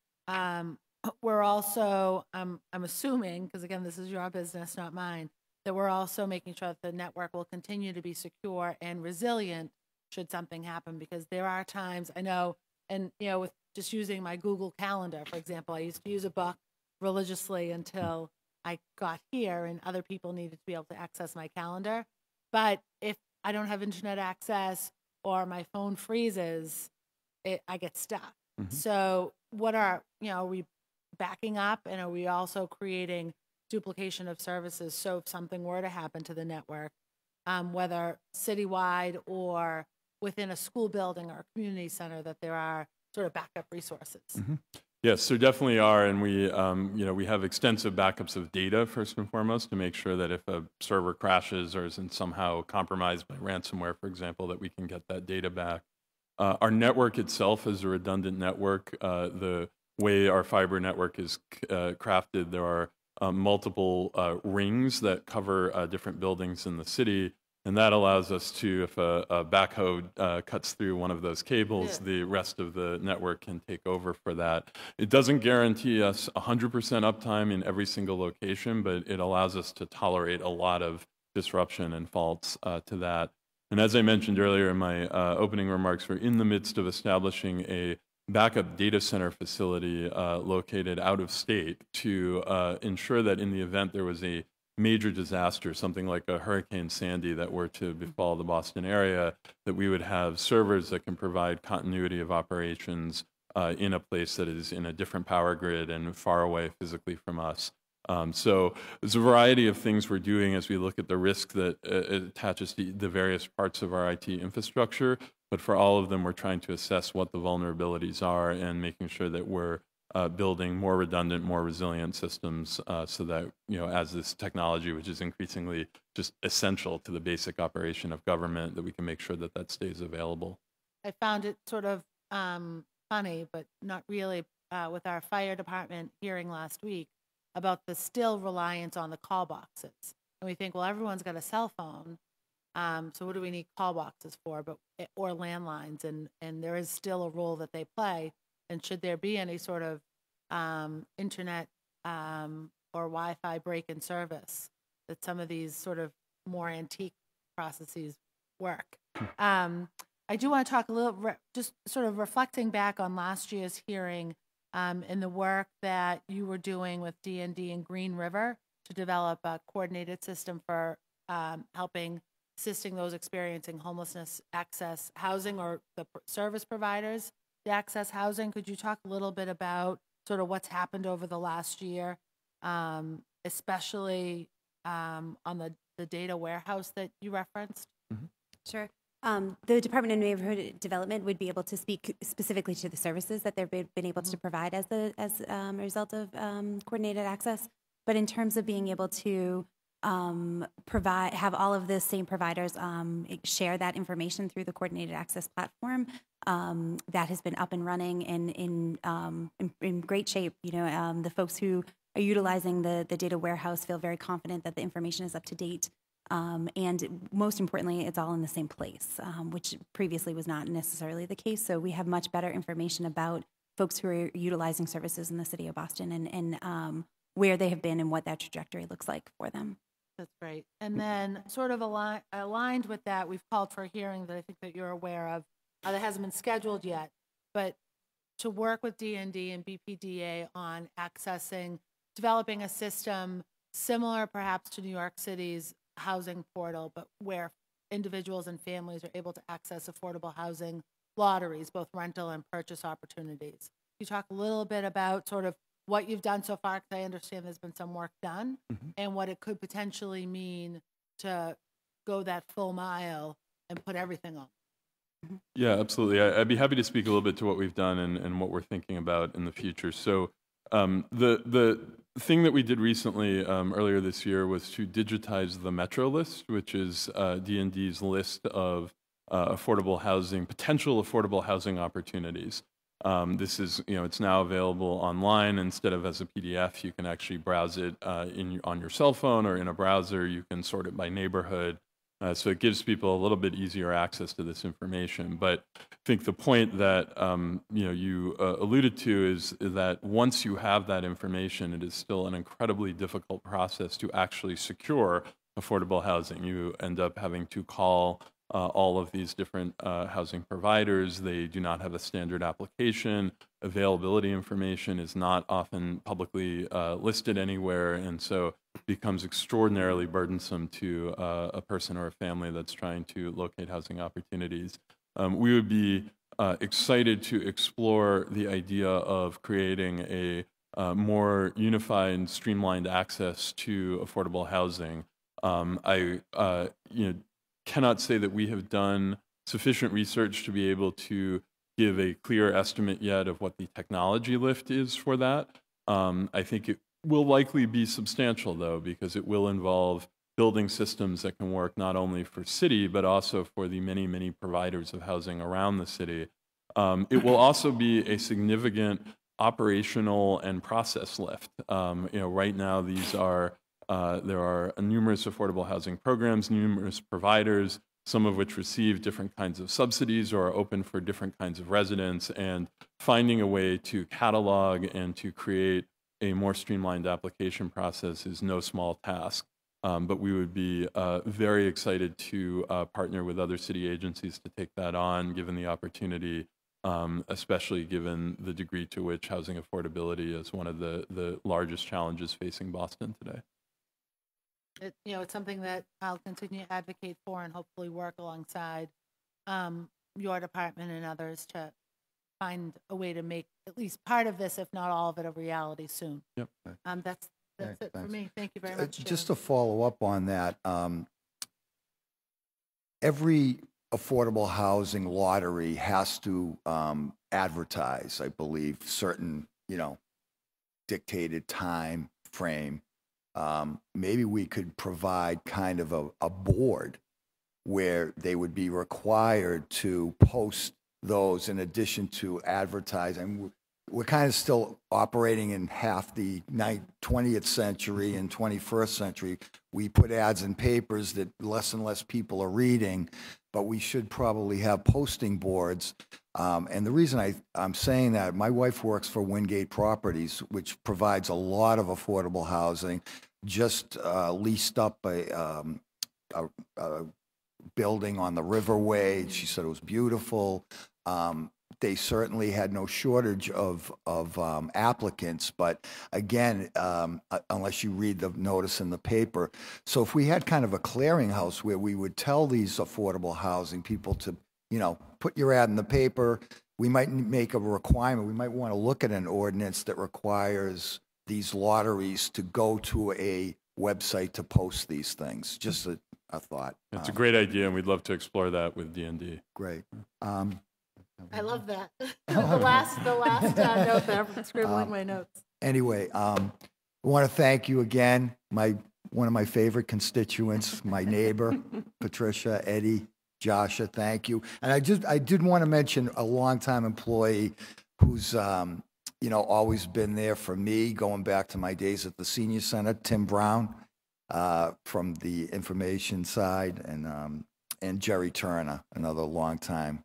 We're also, I'm assuming, because again, this is your business, not mine, that we're also making sure that the network will continue to be secure and resilient should something happen, because there are times, I know, and with just using my Google Calendar, for example, I used to use a book religiously until I got here and other people needed to be able to access my calendar. But if I don't have internet access or my phone freezes, I get stuck. So what are we backing up, and are we also creating duplication of services, so if something were to happen to the network, whether citywide or within a school building or a community center, that there are sort of backup resources? Yes, there definitely are, and we we have extensive backups of data first and foremost to make sure that if a server crashes or isn't somehow compromised by ransomware, for example, that we can get that data back. Our network itself is a redundant network. The way our fiber network is crafted, there are multiple rings that cover different buildings in the city, and that allows us to, if a backhoe cuts through one of those cables, the rest of the network can take over for that. It doesn't guarantee us 100% uptime in every single location, but it allows us to tolerate a lot of disruption and faults to that. And as I mentioned earlier in my opening remarks, we're in the midst of establishing a backup data center facility located out of state to ensure that in the event there was a major disaster, something like a Hurricane Sandy that were to befall the Boston area, that we would have servers that can provide continuity of operations in a place that is in a different power grid and far away physically from us. So there's a variety of things we're doing as we look at the risk that attaches to the various parts of our IT infrastructure. But for all of them, we're trying to assess what the vulnerabilities are and making sure that we're building more redundant, more resilient systems so that, as this technology, which is increasingly just essential to the basic operation of government, that we can make sure that that stays available. I found it sort of funny, but not really, with our fire department hearing last week about the still reliance on the call boxes. And we think, well, everyone's got a cell phone. So what do we need call boxes for, or landlines? And there is still a role that they play. And should there be any sort of internet or Wi-Fi break-in service, that some of these sort of more antique processes work? I do want to talk a little, just sort of reflecting back on last year's hearing and the work that you were doing with D&D and Green River to develop a coordinated system for assisting those experiencing homelessness access housing, or the service providers to access housing. Could you talk a little bit about sort of what's happened over the last year, especially on the data warehouse that you referenced? Sure. The Department of Neighborhood Development would be able to speak specifically to the services that they've been able to provide as a result of coordinated access. But in terms of being able to have all of the same providers share that information through the coordinated access platform, that has been up and running and in great shape. The folks who are utilizing the data warehouse feel very confident that the information is up to date. And most importantly, it's all in the same place, which previously was not necessarily the case. So we have much better information about folks who are utilizing services in the city of Boston and where they have been and what that trajectory looks like for them. That's great. And then sort of aligned with that, we've called for a hearing that I think that you're aware of that hasn't been scheduled yet, but to work with DND and BPDA on developing a system similar perhaps to New York City's housing portal, but where individuals and families are able to access affordable housing lotteries, both rental and purchase opportunities. Can you talk a little bit about sort of what you've done so far, because I understand there's been some work done, and what it could potentially mean to go that full mile and put everything on? Yeah, absolutely. I'd be happy to speak a little bit to what we've done and what we're thinking about in the future. So the thing that we did recently, earlier this year, was to digitize the Metro list, which is D&D's list of affordable housing, potential affordable housing opportunities. This is, it's now available online instead of as a PDF. You can actually browse it on your cell phone or in a browser. You can sort it by neighborhood. So it gives people a little bit easier access to this information. But I think the point that you alluded to is that once you have that information, it is still an incredibly difficult process to actually secure affordable housing. You end up having to call all of these different housing providers. They do not have a standard application. Availability information is not often publicly listed anywhere, and so it becomes extraordinarily burdensome to a person or a family that's trying to locate housing opportunities. We would be excited to explore the idea of creating a more unified and streamlined access to affordable housing. I cannot say that we have done sufficient research to be able to give a clear estimate yet of what the technology lift is for that. I think it will likely be substantial, though, because it will involve building systems that can work not only for city, but also for the many, many providers of housing around the city. It will also be a significant operational and process lift. Right now, there are numerous affordable housing programs, numerous providers, some of which receive different kinds of subsidies or are open for different kinds of residents, and finding a way to catalog and to create a more streamlined application process is no small task. But we would be very excited to partner with other city agencies to take that on, given the opportunity, especially given the degree to which housing affordability is one of the largest challenges facing Boston today. It's something that I'll continue to advocate for and hopefully work alongside your department and others to find a way to make at least part of this, if not all of it, a reality soon. Yep. That's it for me. Thank you very much. Just to follow up on that, every affordable housing lottery has to advertise, I believe, certain, dictated time frame. Maybe we could provide kind of a board where they would be required to post those in addition to advertising. We're kind of still operating in half the 20th century and 21st century. We put ads in papers that less and less people are reading, but we should probably have posting boards. And the reason I'm saying that, my wife works for Wingate Properties, which provides a lot of affordable housing, just leased up a building on the Riverway. She said it was beautiful. They certainly had no shortage of applicants, but again, unless you read the notice in the paper. So if we had kind of a clearinghouse where we would tell these affordable housing people to, put your ad in the paper, we might make a requirement. We might want to look at an ordinance that requires these lotteries to go to a website to post these things. Just a thought. It's a great idea, and we'd love to explore that with D&D. Great. I love that. the last note there, I'm scribbling my notes. Anyway, I want to thank you again, one of my favorite constituents, my neighbor, Patricia, Eddie, Joshua, thank you. And I did want to mention a longtime employee who's always been there for me, going back to my days at the senior center, Tim Brown. from the information side, and Jerry Turner, another longtime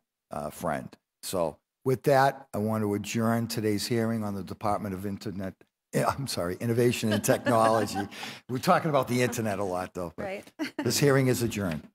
friend. So with that, I want to adjourn today's hearing on the Department of Innovation and Technology. We're talking about the internet a lot, though. But Right. this hearing is adjourned.